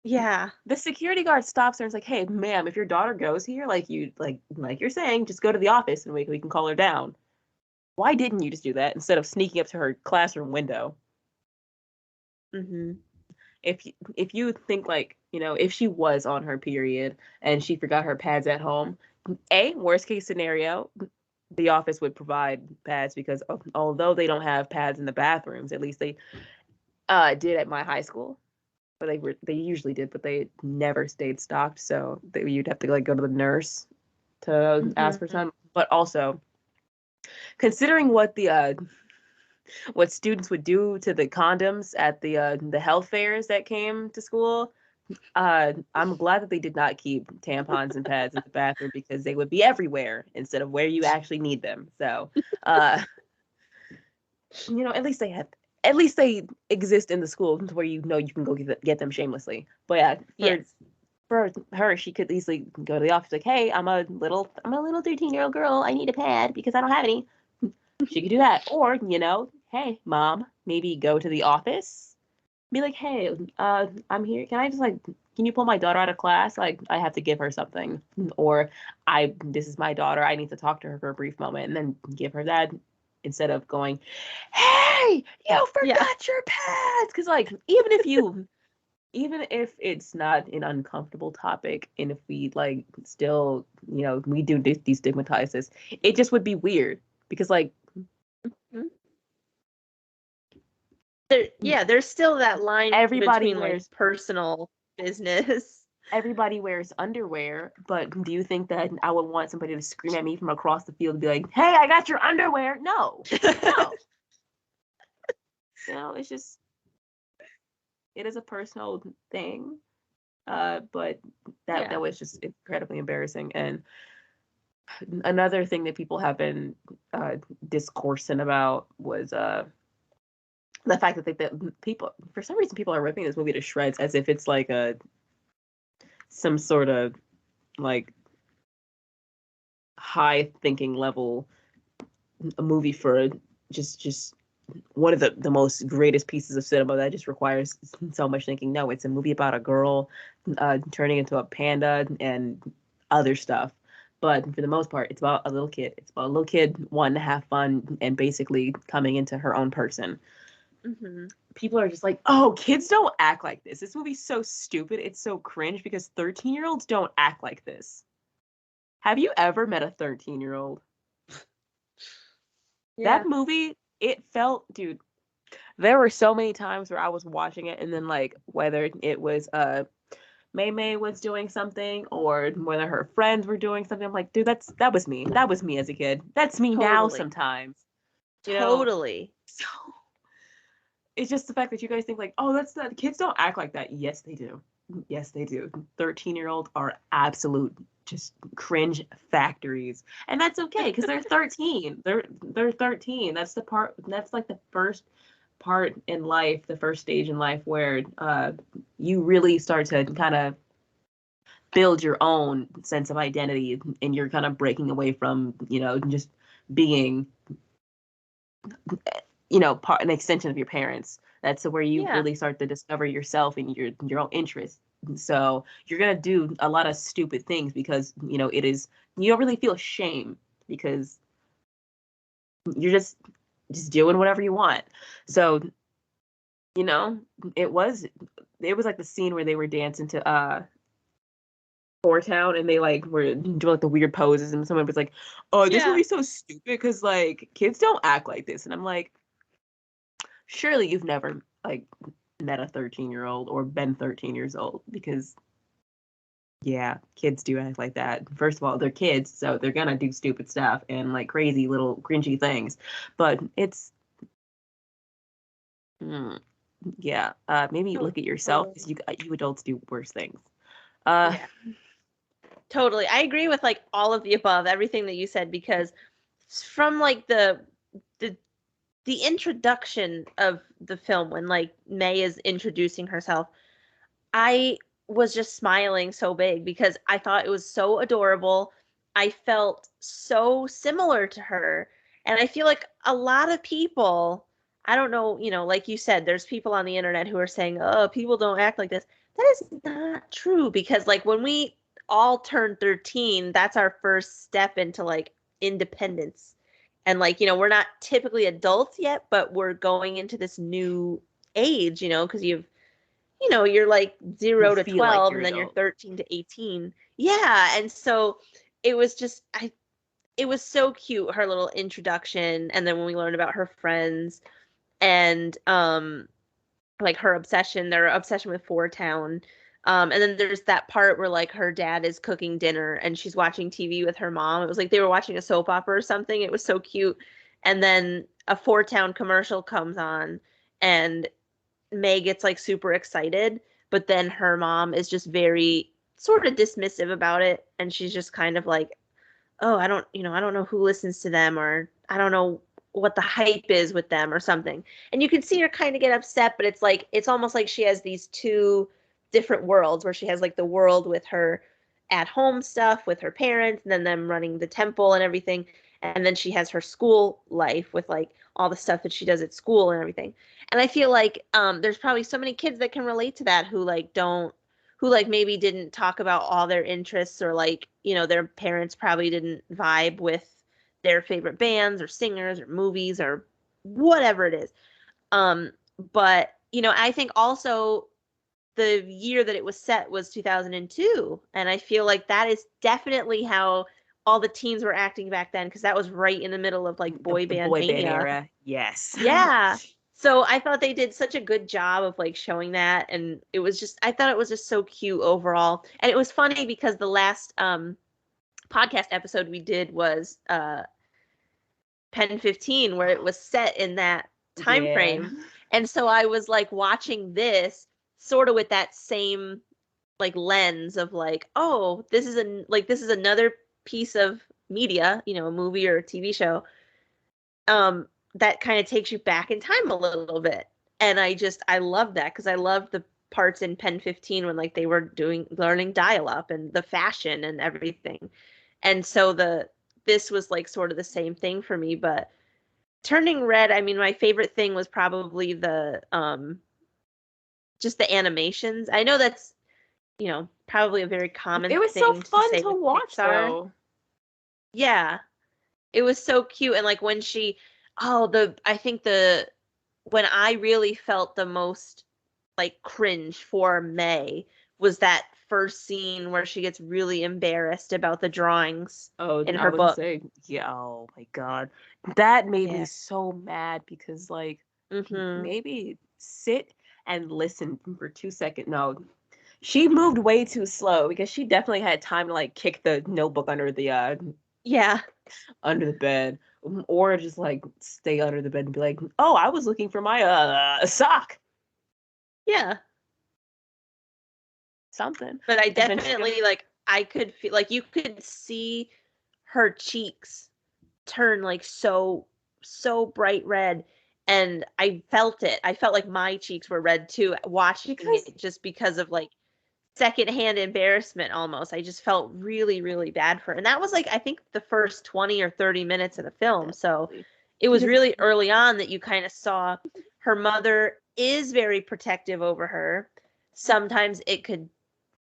Yeah. The security guard stops her and is like, hey, ma'am, if your daughter goes here, like you're saying, just go to the office and we can call her down. Why didn't you just do that instead of sneaking up to her classroom window? Mm-hmm. If you think like, if she was on her period and she forgot her pads at home, worst case scenario, the office would provide pads because although they don't have pads in the bathrooms, at least they did at my high school. But they usually did, but they never stayed stocked. So you'd have to like go to the nurse to ask for Mm-hmm. some. But also considering what students would do to the condoms at the health fairs that came to school, I'm glad that they did not keep tampons and pads in the bathroom because they would be everywhere instead of where you actually need them. So, at least at least they exist in the school where you can go get them shamelessly. But yeah, Yes. for her, she could easily go to the office like, hey, I'm a little 13-year-old girl. I need a pad because I don't have any. She could do that, or hey, mom, maybe go to the office, be like, hey, I'm here. Can you pull my daughter out of class? Like, I have to give her something. Or this is my daughter. I need to talk to her for a brief moment and then give her that instead of going, hey, you Yeah. forgot your pads. Cause like, even if it's not an uncomfortable topic and if we like still, we do destigmatize this, it just would be weird because like, Mhm. There's still that line everybody between like wears personal business. everybody wears underwear, but do you think that I would want somebody to scream at me from across the field and be like, hey, I got your underwear? No. No. It's just, it is a personal thing. But that Yeah. was just incredibly embarrassing. And another thing that people have been discoursing about was the fact that people, for some reason, people are ripping this movie to shreds as if it's like some sort of like high thinking level a movie for just one of the most greatest pieces of cinema that just requires so much thinking. No, it's a movie about a girl turning into a panda and other stuff. But for the most part, it's about a little kid. It's about a little kid wanting to have fun and basically coming into her own person. Mm-hmm. People are just like, oh, kids don't act like this. This movie's so stupid. It's so cringe because 13-year-olds don't act like this. Have you ever met a 13-year-old? Yeah. That movie, it felt, dude, there were so many times where I was watching it and then like whether it was May May was doing something or whether her friends were doing something, I'm like, dude, that was me. That was me as a kid. That's me now Totally. sometimes. Totally. So it's just the fact that you guys think like, oh, that's that kids don't act like that. Yes, they do. Yes, they do. 13-year-olds are absolute just cringe factories. And that's okay because they're 13. They're 13. That's like the first part in life, the first stage in life where you really start to kind of build your own sense of identity and you're kind of breaking away from, just being, an extension of your parents. That's where you Yeah. really start to discover yourself and your own interests. So you're gonna do a lot of stupid things because you don't really feel shame because you're just doing whatever you want. So you know, it was like the scene where they were dancing to Four Town and they like were doing like the weird poses and someone was like, oh, this Yeah. movie's so stupid because like kids don't act like this. And I'm like, surely you've never like met a 13-year-old or been 13 years old because Yeah, kids do act like that. First of all, they're kids, so they're gonna do stupid stuff and like crazy little cringy things. But it's mm, yeah. Maybe look at yourself because you adults do worse things. Uh, Yeah, totally. I agree with like all of the above, everything that you said, because from like the the introduction of the film when like May is introducing herself, I was just smiling so big because I thought it was so adorable. I felt so similar to her. And I feel like a lot of people, I don't know, like you said, there's people on the internet who are saying, oh, people don't act like this. That is not true because, like, when we all turn 13, that's our first step into like independence. And, like, we're not typically adults yet, but we're going into this new age, because you're like you 0 to feel like 12 you're and then you're adult. 13 to 18. Yeah. And so it was just, it was so cute, her little introduction. And then when we learned about her friends and, like their obsession with Four Town. And then there's that part where like her dad is cooking dinner and she's watching TV with her mom. It was like they were watching a soap opera or something. It was so cute. And then a Four Town commercial comes on and May gets like super excited, but then her mom is just very sort of dismissive about it. And she's just kind of like, oh, I don't know who listens to them, or I don't know what the hype is with them or something. And you can see her kind of get upset, but it's like, it's almost like she has these two different worlds where she has like the world with her at home stuff with her parents and then them running the temple and everything. And then she has her school life with like all the stuff that she does at school and everything. And I feel like there's probably so many kids that can relate to that who like maybe didn't talk about all their interests, or like, their parents probably didn't vibe with their favorite bands or singers or movies or whatever it is. Um, but I think also the year that it was set was 2002, and I feel like that is definitely how all the teens were acting back then, because that was right in the middle of like boy The band boy band mania. era. Yes. Yeah. So I thought they did such a good job of like showing that, and I thought it was just so cute overall. And it was funny because the last podcast episode we did was Pen 15, where it was set in that time Yeah. frame. And so I was like watching this sort of with that same like lens of like, oh, this is another piece of media, a movie or a TV show, that kind of takes you back in time a little bit. And I love that because I love the parts in Pen 15 when like they were learning dial up and the fashion and everything. And so this was like sort of the same thing for me. But Turning Red, I mean, my favorite thing was probably the just the animations. I know that's, probably a very common It was so thing to fun say to with watch Pixar. though. Yeah, it was so cute. And like when I think when I really felt the most like cringe for May was that first scene where she gets really embarrassed about the drawings Oh, in I her was book. saying, yeah, oh my God. That made me Yeah. so mad because like Mm-hmm. maybe sit and listen for 2 seconds. No, she moved way too slow because she definitely had time to like kick the notebook Yeah. under the bed, or just like stay under the bed and be like, "Oh, I was looking for my sock." Yeah. Something. But I And then she goes, definitely like I could feel like you could see her cheeks turn like so bright red, and I felt it. I felt like my cheeks were red too watching because it, just because of like secondhand embarrassment almost. I just felt really, really bad for her. And that was like I think the first 20 or 30 minutes of the film. So definitely it was because really early on that you kind of saw her mother is very protective over her. Sometimes it could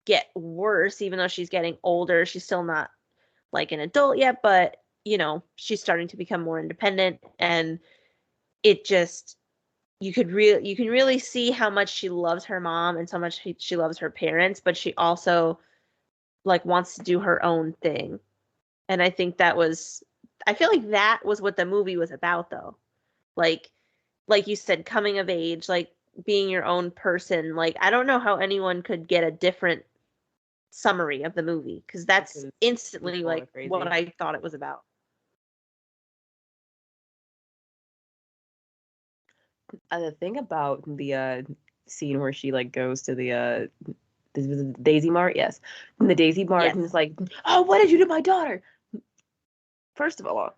get worse, even though she's getting older. She's still not like an adult yet, but she's starting to become more independent, and it just you can really see how much she loves her mom and so much she loves her parents, but she also like wants to do her own thing. And I feel like that was what the movie was about though. Like like you said, coming of age, like being your own person. Like I don't know how anyone could get a different summary of the movie, because that's Because instantly it's like crazy. what I thought it was about. The thing about the scene where she like goes to the this was the Daisy Mart, yes, and the Daisy Mart, Yes. and it's like, oh, what did you do to my daughter? First of all,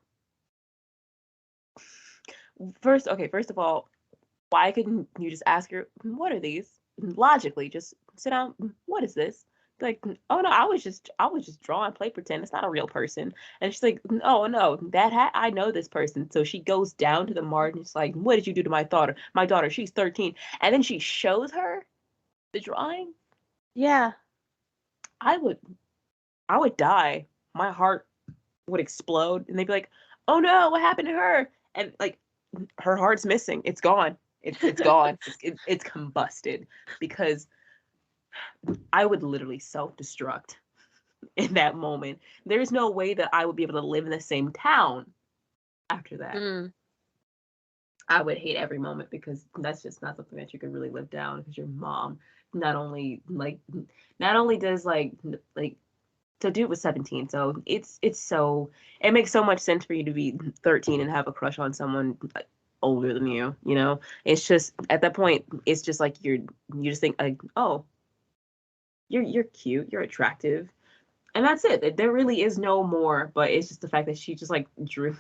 why couldn't you just ask her, what are these? Logically, just sit down. What is this? Like, oh no, I was just drawing, play pretend. It's not a real person. And she's like, oh no, that hat, I know this person. So she goes down to the mart and she's like, what did you do to my daughter? My daughter, she's 13. And then she shows her the drawing. Yeah. I would die. My heart would explode, and they'd be like, oh no, what happened to her? And like, her heart's missing. It's gone. It's gone. It's combusted, because I would literally self-destruct in that moment. There's no way that I would be able to live in the same town after that. Mm. I would hate every moment, because that's just not something that you could really live down, because your mom not only does like so dude was 17, so it makes so much sense for you to be 13 and have a crush on someone older than you, you know. It's just at that point, it's just like you just think like, oh, you're cute, you're attractive, and that's it. There really is no more, but it's just the fact that she just like drew.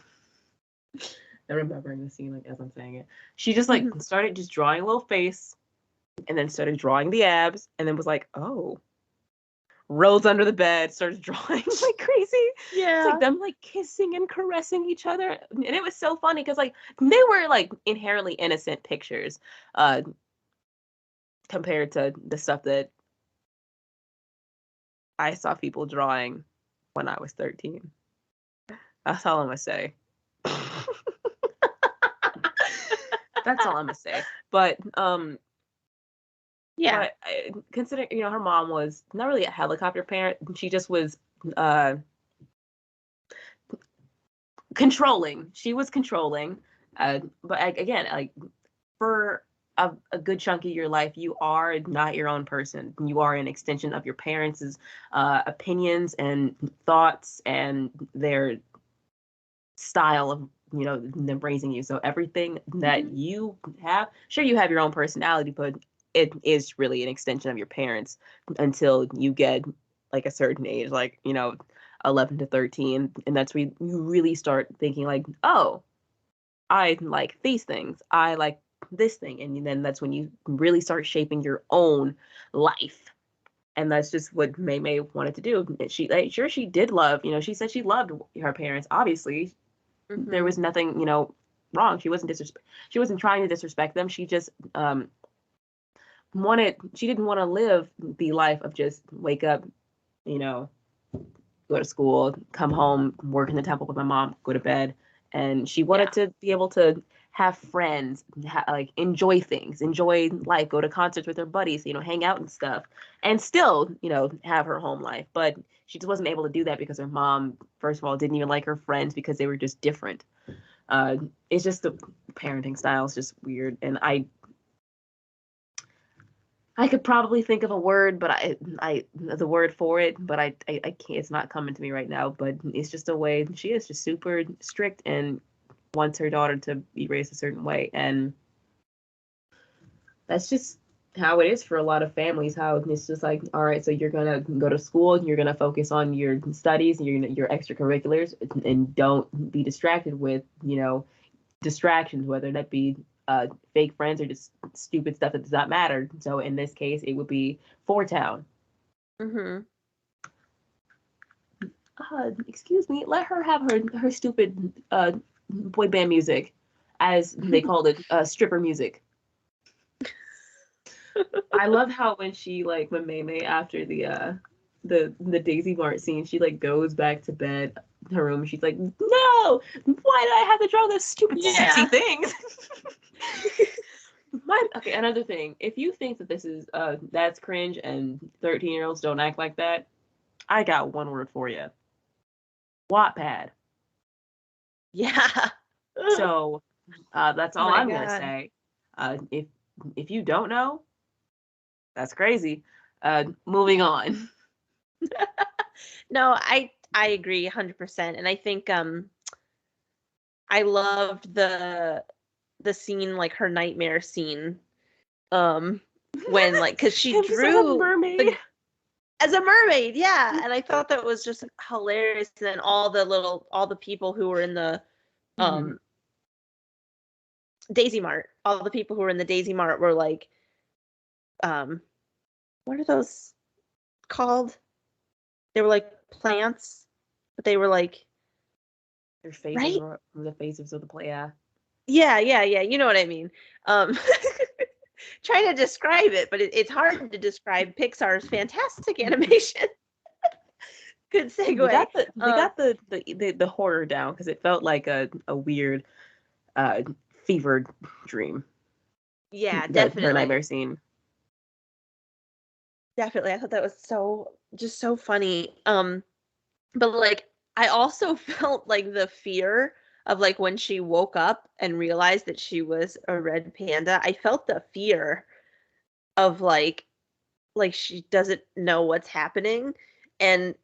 I'm remembering the scene like as I'm saying it. She just like started just drawing a little face, and then started drawing the abs, and then was like, oh, rolls under the bed, starts drawing like crazy. Yeah. It's like them like kissing and caressing each other. And it was so funny because like they were like inherently innocent pictures compared to the stuff that I saw people drawing when I was 13. That's all I'm gonna say. That's all I'm gonna say. But Yeah. considering, you know, her mom was not really a helicopter parent. She just was controlling. She was controlling. But again, like for a good chunk of your life, you are not your own person. You are an extension of your parents' opinions and thoughts and their style of, you know, them raising you. So everything that you have, sure, you have your own personality, but it is really an extension of your parents until you get like a certain age, like, you know, 11 to 13. And that's where you really start thinking like, oh, I like these things. I like this thing. And then that's when you really start shaping your own life. And that's just what May May wanted to do. She, like, sure, she did love, you know, she said she loved her parents. Obviously, there was nothing, you know, wrong. She wasn't trying to disrespect them. She just she didn't want to live the life of just wake up, you know, go to school, come home, work in the temple with my mom, go to bed. And she wanted to be able to have friends, like enjoy things, enjoy life, go to concerts with her buddies, you know, hang out and stuff, and still, you know, have her home life. But she just wasn't able to do that because her mom, first of all, didn't even like her friends because they were just different. It's just the parenting style is just weird, and I could probably think of a word, but I the word for it, but I can't. It's not coming to me right now. But it's just a way she is just super strict and wants her daughter to be raised a certain way, and that's just how it is for a lot of families. How it's just like, all right, so you're gonna go to school, and you're gonna focus on your studies and your extracurriculars, and don't be distracted with, you know, distractions, whether that be fake friends or just stupid stuff that does not matter. So in this case, it would be Four Town. Excuse me, let her have her stupid boy band music, as they called it, stripper music. I love how when May May, after the Daisy Mart scene, she like goes back to bed, her room. She's like, no, why did I have to draw those stupid sexy things? Okay, another thing. If you think that this is that's cringe and 13-year-olds don't act like that, I got one word for you. Wattpad. Yeah. So that's all I'm gonna say. If you don't know, that's crazy. Moving on. No, I agree 100%. And I think I loved the scene, like her nightmare scene. When like cuz she Him just as a drew mermaid. as a mermaid, yeah. And I thought that was just hilarious. And then all the people who were in the Mhm. Daisy Mart, all the people who were in the Daisy Mart were like, um, what are those called? They were like plants, but they were like, Their faces right? were the faces of the play. Yeah. Yeah, yeah, yeah. You know what I mean. Um, trying to describe it, but it's hard to describe Pixar's fantastic animation. Good They segue. got the horror down because it felt like a weird uh fevered dream. Yeah, Her definitely. nightmare scene. Definitely. I thought that was just so funny. But like I also felt like the fear of like when she woke up and realized that she was a red panda. I felt the fear of like she doesn't know what's happening. And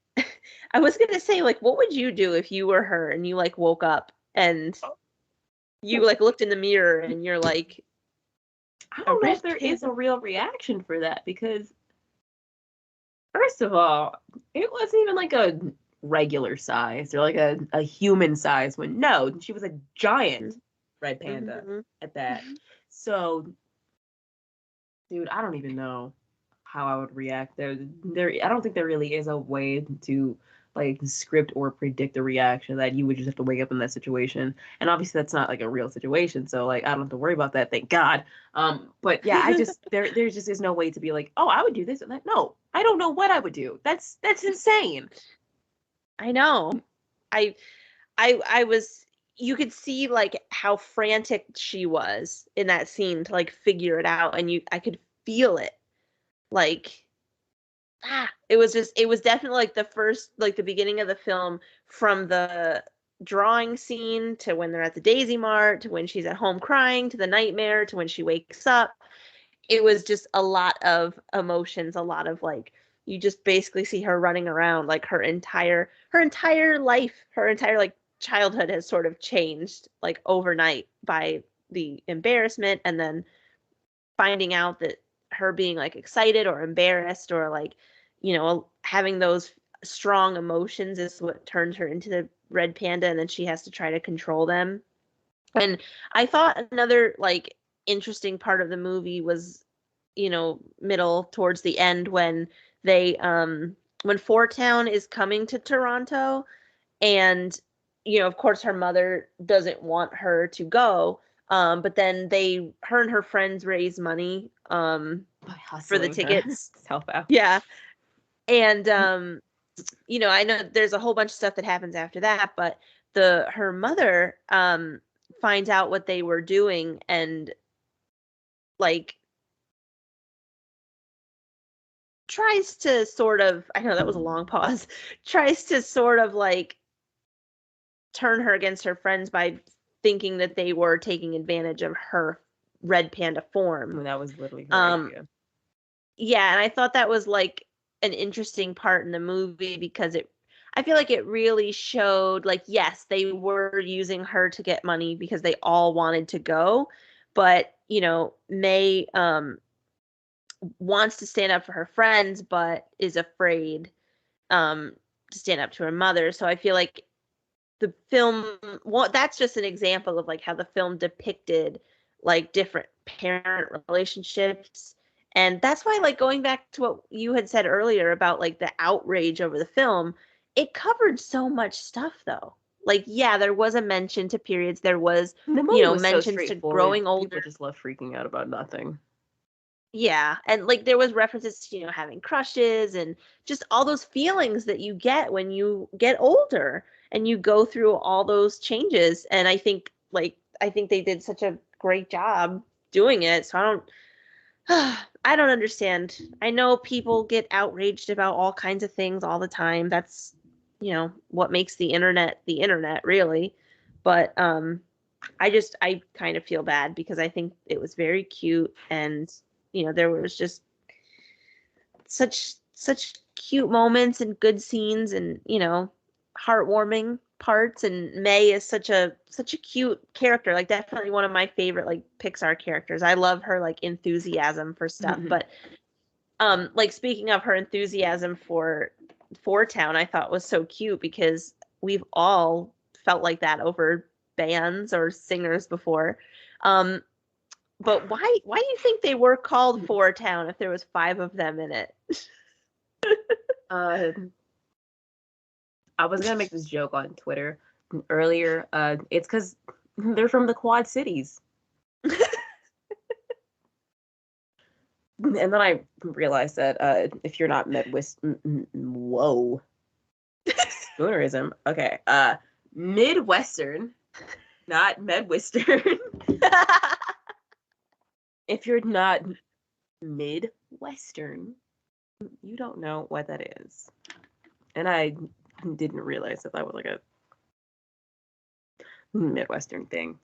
I was gonna say, like, what would you do if you were her and you like woke up and you like looked in the mirror and you're like I a don't know if red there is a panda? real reaction for that because first of all, it wasn't even like a regular size or like a human size when no, she was a giant red panda Mm-hmm. at that. So, dude, I don't even know how I would react. I don't think there really is a way to like script or predict a reaction that you would just have to wake up in that situation. And obviously that's not like a real situation, so like I don't have to worry about that, thank God. But yeah, I just there just is no way to be like, oh, I would do this and that. No, I don't know what I would do. That's insane. I know. I I was you could see like how frantic she was in that scene to like figure it out, and you I could feel it. Like it was definitely like the first like the beginning of the film, from the drawing scene to when they're at the Daisy Mart to when she's at home crying to the nightmare to when she wakes up. It was just a lot of emotions, a lot of like you just basically see her running around like her entire life, her entire like childhood has sort of changed like overnight by the embarrassment, and then finding out that her being like excited or embarrassed or like having those strong emotions is what turns her into the red panda, and then she has to try to control them. And I thought another like interesting part of the movie was, middle towards the end when they when Four Town is coming to Toronto, and of course her mother doesn't want her to go, but then her and her friends raise money By for the hustling her tickets. self out. Yeah. And I know there's a whole bunch of stuff that happens after that, but the her mother finds out what they were doing, and like tries to sort of, I know that was a long pause, tries to sort of like turn her against her friends by thinking that they were taking advantage of her red panda I form. mean, that was literally her Um, idea. yeah, and I thought that was like an interesting part in the movie because I feel like it really showed like, yes, they were using her to get money because they all wanted to go, but May wants to stand up for her friends but is afraid to stand up to her mother. So I feel like the film, well, that's just an example of like how the film depicted like different parent relationships. And that's why, like, going back to what you had said earlier about like the outrage over the film, it covered so much stuff though. Like, yeah, there was a mention to periods, there was The movie was so mentions to straightforward. growing older. People just love freaking out about nothing. Yeah, and like there was references to, having crushes and just all those feelings that you get when you get older and you go through all those changes. And I think they did such a great job doing it. So I don't understand. I know people get outraged about all kinds of things all the time. That's, what makes the internet really. But I kind of feel bad because I think it was very cute, and there was just such cute moments and good scenes and, you know, heartwarming parts, and May is such a cute character, like definitely one of my favorite like Pixar characters. I love her like enthusiasm for stuff. But like speaking of her enthusiasm for Town, I thought was so cute because we've all felt like that over bands or singers before. But why do you think they were called Town if there was 5 of them in it? I was gonna make this joke on Twitter earlier. It's because they're from the Quad Cities. And then I realized that if you're not whoa, spoonerism. Okay, Midwestern, not Midwestern. If you're not Midwestern, you don't know what that is. And I didn't realize that was like a Midwestern thing.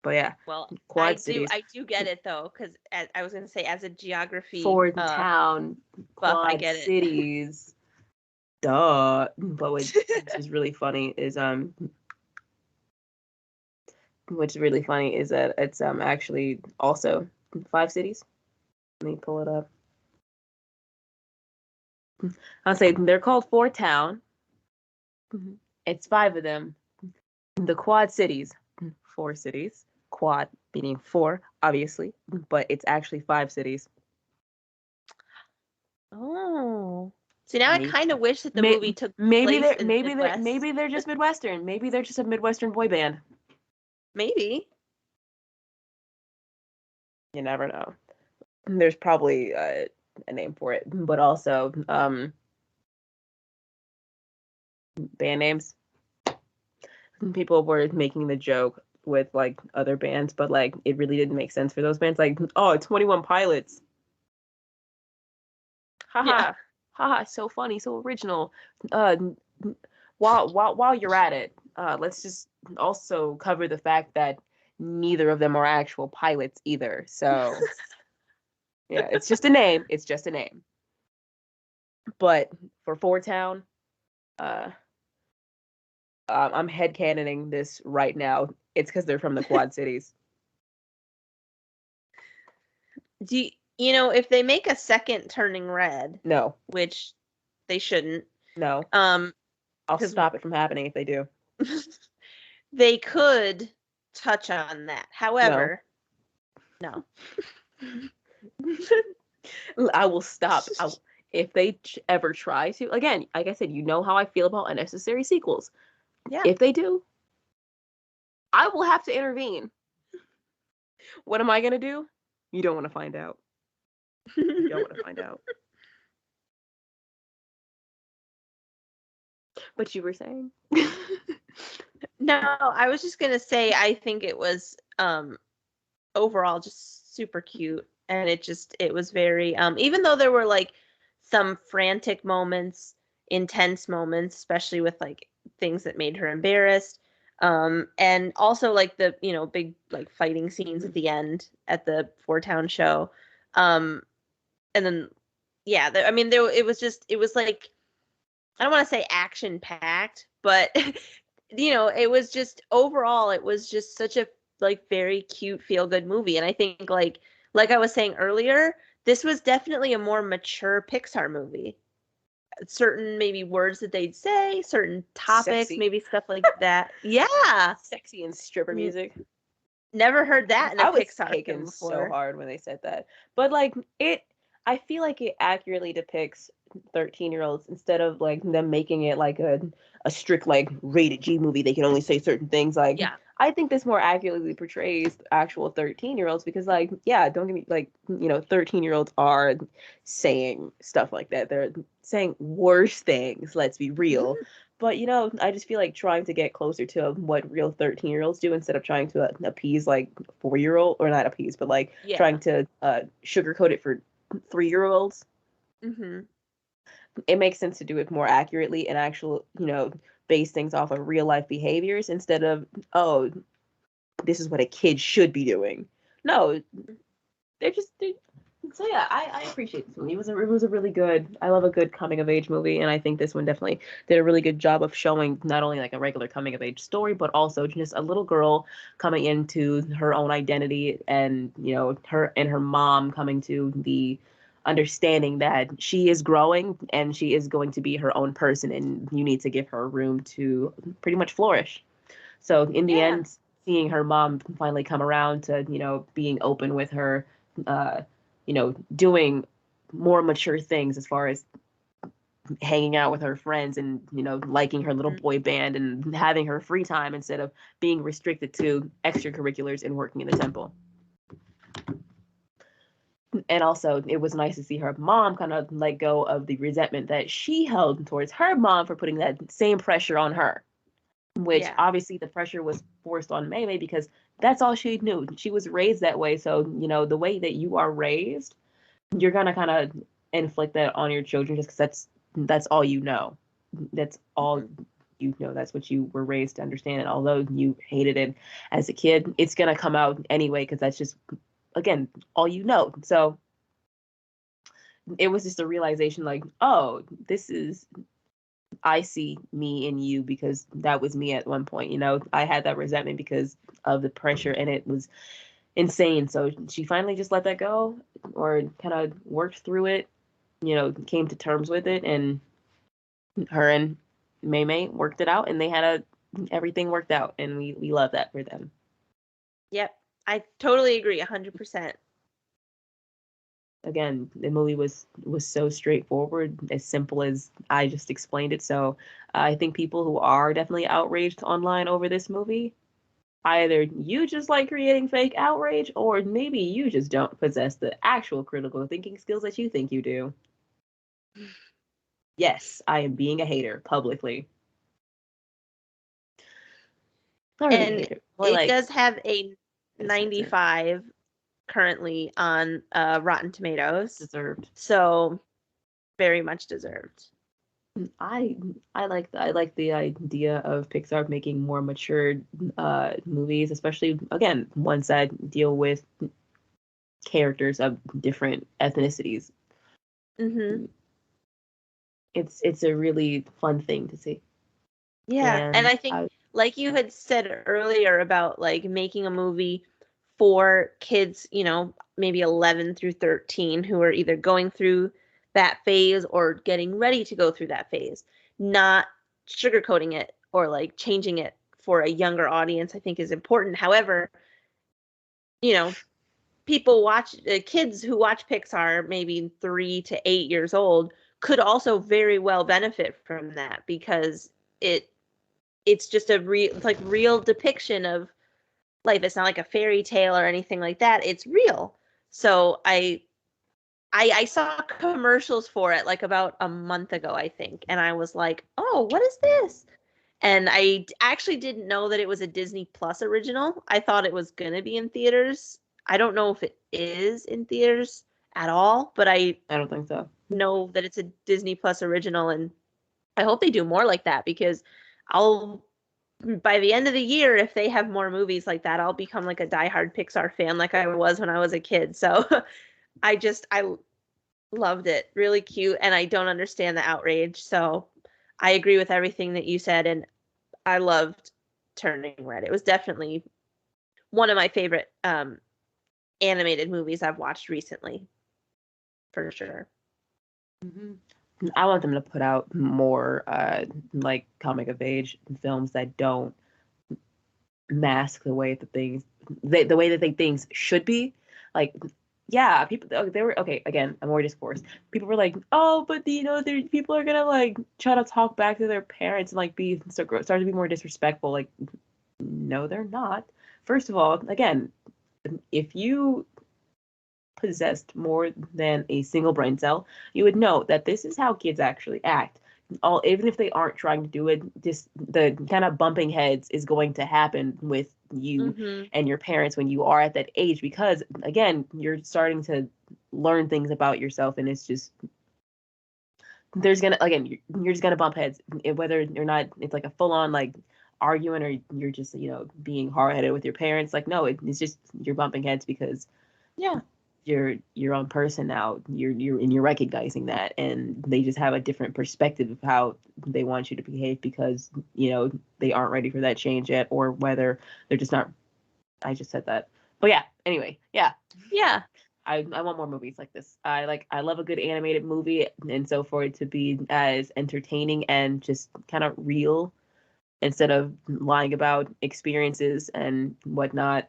But yeah, well, Quad Cities. I do get it though, because I was gonna say as a geography Town, buff, Quad I get it. Cities. Duh. But which is really funny is that it's actually also 5 cities. Let me pull it up. I'll say they're called Town. It's 5 of them. The Quad Cities, 4 cities. Quad meaning 4, obviously, but it's actually 5 cities. Oh. So now I kind of wish that the movie took place in Midwest. Maybe they're just Midwestern. Maybe they're just a Midwestern boy band. Maybe. You never know. There's probably a name for it, but also band names. People were making the joke with like other bands, but like it really didn't make sense for those bands. Like, oh, 21 Pilots. Haha. Yeah. Haha, so funny, so original. While you're at it, let's just also cover the fact that neither of them are actual pilots either. So yeah, it's just a name. It's just a name. But for Town, I'm headcanoning this right now. It's because they're from the Quad Cities. You know, if they make a second Turning Red, No, which they shouldn't. No. I'll stop it from happening if they do. They could touch on that. However, no. I will stop. If they ever try to, again, like I said, you know how I feel about unnecessary sequels. Yeah. If they do, I will have to intervene. What am I going to do? You don't want to find out. You don't want to find out. But you were saying? No, I was just going to say I think it was overall just super cute, and it was very even though there were like some frantic moments, intense moments, especially with like things that made her embarrassed, and also like the, you know, big like fighting scenes at the end at the Town show, and then yeah, I mean it was like, I don't want to say action packed, but you know, it was just overall it was just such a like very cute feel good movie. And I think like I was saying earlier, this was definitely a more mature Pixar movie. Certain maybe words that they'd say, certain topics, Sexy. maybe stuff like that. Yeah. Sexy and stripper music. Never heard that in a Pixar taken film before. so hard when they said that. But like I feel like it accurately depicts 13-year-olds instead of like them making it like a strict like rated G movie. They can only say certain things. Like, yeah. I think this more accurately portrays actual 13-year-olds because like, yeah, don't get me like, you know, 13-year-olds are saying stuff like that. They're saying worse things, let's be real. But, you know, I just feel like trying to get closer to what real 13-year-olds do instead of trying to appease like 4-year-old, or not appease, but like trying to sugarcoat it for 3-year-olds. Mm-hmm. It makes sense to do it more accurately and actual, you know, base things off of real life behaviors instead of, oh, this is what a kid should be doing. No, they're So yeah, I appreciate this movie. It was a really good. I love a good coming of age movie, and I think this one definitely did a really good job of showing not only like a regular coming of age story, but also just a little girl coming into her own identity, and her and her mom coming to the understanding that she is growing and she is going to be her own person, and you need to give her room to pretty much flourish. So in the Yeah. end, seeing her mom finally come around to being open with her. Doing more mature things as far as hanging out with her friends and liking her little Mhm. boy band and having her free time instead of being restricted to extracurriculars and working in the temple. And also it was nice to see her mom kind of let go of the resentment that she held towards her mom for putting that same pressure on her, which Yeah. obviously the pressure was forced on Mei Mei because that's all she knew. She was raised that way, so the way that you are raised, you're gonna kind of inflict that on your children just because that's all you know. That's all Mhm. you know. That's what you were raised to understand. And although you hated it as a kid, it's gonna come out anyway because that's just again all you know. So it was just a realization like, oh, this is I see me in you because that was me at one point. I had that resentment because of the pressure and it was insane. So she finally just let that go or kind of worked through it, came to terms with it, and her and Mei Mei worked it out, and they had everything worked out, and we love that for them. Yep. I totally agree, 100%. Again, the movie was so straightforward, as simple as I just explained it. So I think people who are definitely outraged online over this movie, either you just like creating fake outrage, or maybe you just don't possess the actual critical thinking skills that you think you do. Yes, I am being a hater publicly. Not really a And hater, more it like does have a criticizer. 95 currently on Rotten Tomatoes. Deserved. So very much deserved. I I like the idea of Pixar making more mature movies, especially again ones that deal with characters of different ethnicities. Mhm. It's a really fun thing to see, Yeah, and and I think like you had said earlier about like making a movie for kids, maybe 11 through 13 who are either going through that phase or getting ready to go through that phase, not sugarcoating it or like changing it for a younger audience, I think is important. However, you know, people watch kids who watch Pixar maybe 3 to 8 years old could also very well benefit from that because it it's just a real it's like real depiction of life. It's not like a fairy tale or anything like that. It's real. So I saw commercials for it like about a month ago, I think, and I was like, "Oh, what is this?" And actually didn't know that it was a Disney Plus original. I thought it was gonna be in theaters. I don't know if it is in theaters at all, but I I don't think so. know that it's a Disney Plus original, and I hope they do more like that because I'll by the end of the year, if they have more movies like that, I'll become like a diehard Pixar fan like I was when I was a kid. So I loved it. Really cute, and I don't understand the outrage. So I agree with everything that you said, and I loved Turning Red. It was definitely one of my favorite animated movies I've watched recently, for sure. Hmm. I want them to put out more like comic of age films that don't mask the way that the way that they things should be. Like, yeah, people they were okay. Again, I'm more discourse. People were like, oh, but people are gonna like try to talk back to their parents and like start to be more disrespectful. Like, no, they're not. First of all, again, if you possessed more than a single brain cell, you would know that this is how kids actually act. All even if they aren't trying to do it, just the kind of bumping heads is going to happen with you Mm-hmm. and your parents when you are at that age because again, you're starting to learn things about yourself and it's just there's gonna again you're just gonna bump heads whether you're not it's like a full on like arguing or you're just being hard headed with your parents like no it's just you're bumping heads because Yeah. your own person now. You're recognizing that, and they just have a different perspective of how they want you to behave because they aren't ready for that change yet, or whether they're just not. I just said that, but yeah. Anyway, yeah. I want more movies like this. I love a good animated movie, and so for it to be as entertaining and just kind of real instead of lying about experiences and whatnot.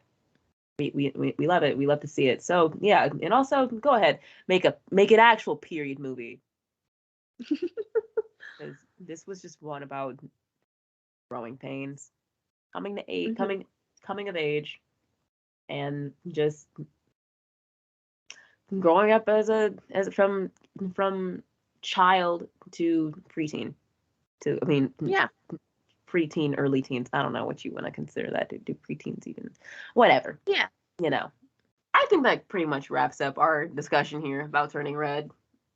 We love it. We love to see it. So yeah, and also go ahead, make an actual period movie. Because this was just one about growing pains, coming to age, coming of age, and just growing up as from child to preteen to preteen, early teens. I don't know what you want to consider that. Do preteens even? Whatever. Yeah. I think that pretty much wraps up our discussion here about Turning Red.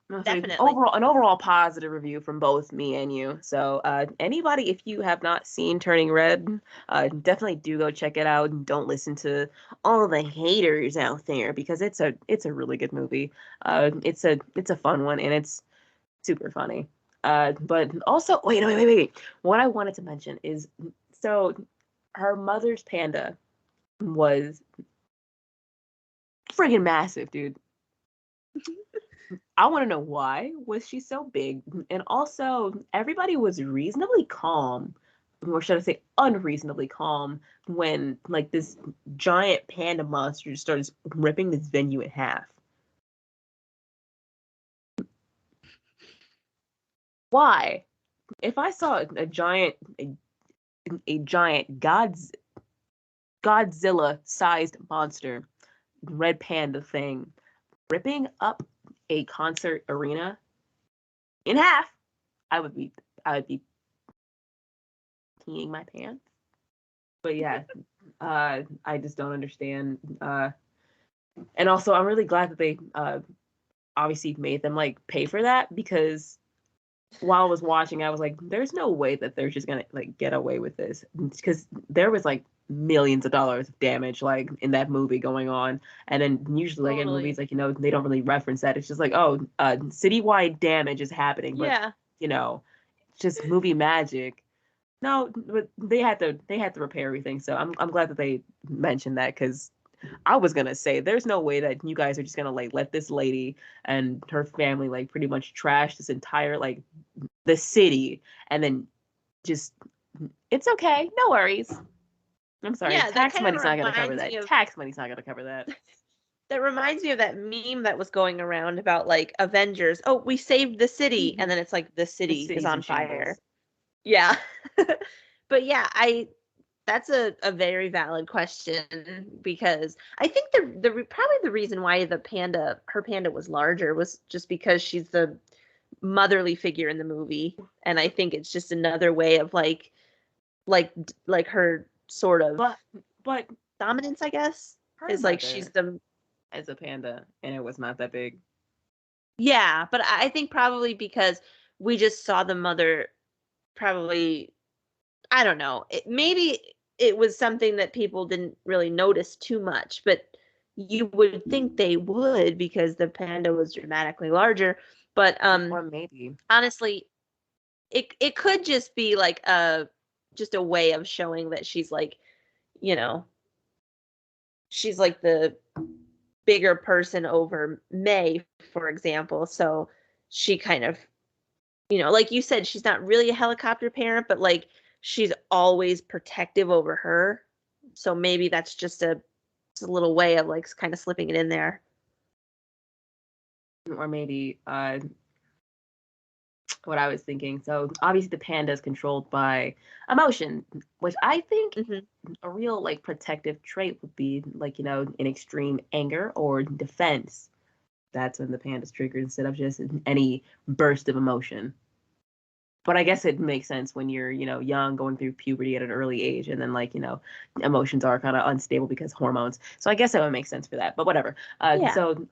Definitely. An overall positive review from both me and you. So anybody, if you have not seen Turning Red, definitely do go check it out, and don't listen to all the haters out there, because it's a really good movie. It's a fun one, and it's super funny. But also, wait. What I wanted to mention is, so her mother's panda was friggin' massive, dude. I want to know, why was she so big? And also, everybody was reasonably calm, or should I say unreasonably calm, when like this giant panda monster just started ripping this venue in half. Why? If I saw a giant Godzilla-sized monster, red panda thing, ripping up a concert arena in half, I would be peeing my pants. But yeah, I just don't understand. And also, I'm really glad that they obviously made them like pay for that, because while I was watching, I was like, there's no way that they're just gonna like get away with this, because there was like millions of dollars of damage like in that movie going on. And then usually like in movies, like they don't really reference that. It's just like, oh, citywide damage is happening, but just movie magic. No, but they had to repair everything. So I'm glad that they mentioned that, because I was gonna say there's no way that you guys are just gonna like let this lady and her family like pretty much trash this entire like the city, and then just, it's okay, no worries. I'm sorry, tax money's not gonna cover that. Tax money's not gonna cover that. That reminds me of that meme that was going around about like Avengers. Oh, we saved the city, and then it's like the city is on fire. Yeah. But yeah, that's a very valid question, because I think the probably the reason why her panda was larger was just because she's the motherly figure in the movie, and I think it's just another way of like her sort of but dominance, I guess, is like she's the as a panda, and it was not that big. Yeah, but I think probably because we just saw the mother, probably, I don't know. Maybe it was something that people didn't really notice too much, but you would think they would, because the panda was dramatically larger. But or maybe honestly, it could just be like just a way of showing that she's like, she's like the bigger person over May, for example. So she kind of, like you said, she's not really a helicopter parent, but like she's always protective over her. So maybe that's just a little way of like kind of slipping it in there. Or maybe what I was thinking. So obviously the panda is controlled by emotion, which I think a real like protective trait would be like, in extreme anger or defense. That's when the panda's triggered, instead of just any burst of emotion. But I guess it makes sense when you're, young, going through puberty at an early age, and then like, emotions are kind of unstable because hormones. So I guess that would make sense for that. But whatever. So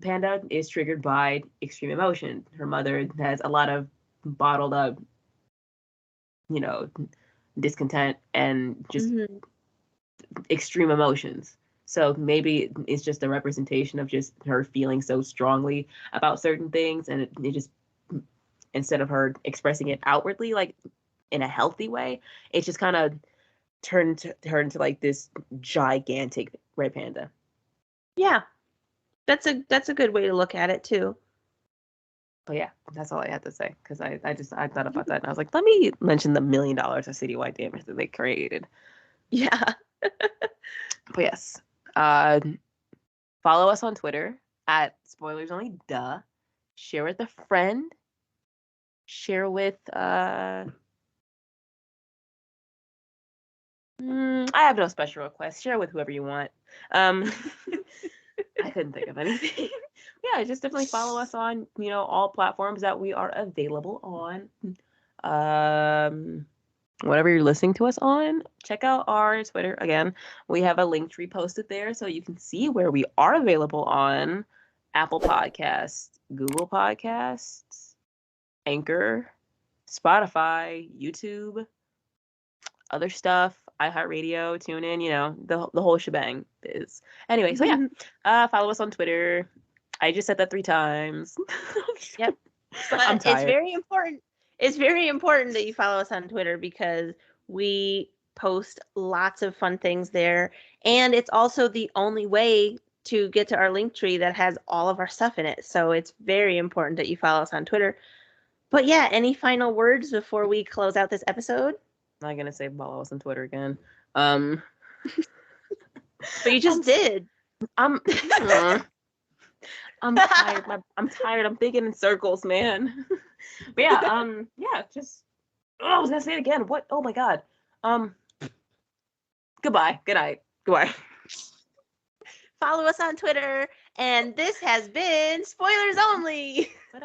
Panda is triggered by extreme emotion. Her mother has a lot of bottled up, you know, discontent and just extreme emotions. So maybe it's just a representation of just her feeling so strongly about certain things, and it just, instead of her expressing it outwardly, like in a healthy way, it just kind of turned her into like this gigantic red panda. Yeah, that's a good way to look at it too. But yeah, that's all I had to say, because I thought about that and I was like, let me mention the $1 million of citywide damage that they created. Yeah. But yes, follow us on Twitter at Spoilers Only Duh. Share with a friend. Share with I have no special requests. Share with whoever you want. I couldn't think of anything. Yeah, just definitely follow us on, all platforms that we are available on. Whatever you're listening to us on, check out our Twitter. Again, we have a linktree posted there so you can see where we are available on Apple Podcasts, Google Podcasts, Anchor, Spotify, YouTube, other stuff, iHeartRadio, TuneIn, the whole shebang is. Anyway, so yeah, follow us on Twitter. I just said that 3 times. Yep. But I'm tired. it's very important. It's very important that you follow us on Twitter because we post lots of fun things there, and it's also the only way to get to our link tree that has all of our stuff in it. So it's very important that you follow us on Twitter. But yeah, any final words before we close out this episode? I'm not gonna say follow us on Twitter again. But you just did. I'm tired. I'm tired. I'm thinking in circles, man. But yeah, just I was gonna say it again. What? Oh my god. Goodbye. Good night. Goodbye. Follow us on Twitter, and this has been Spoilers Only. But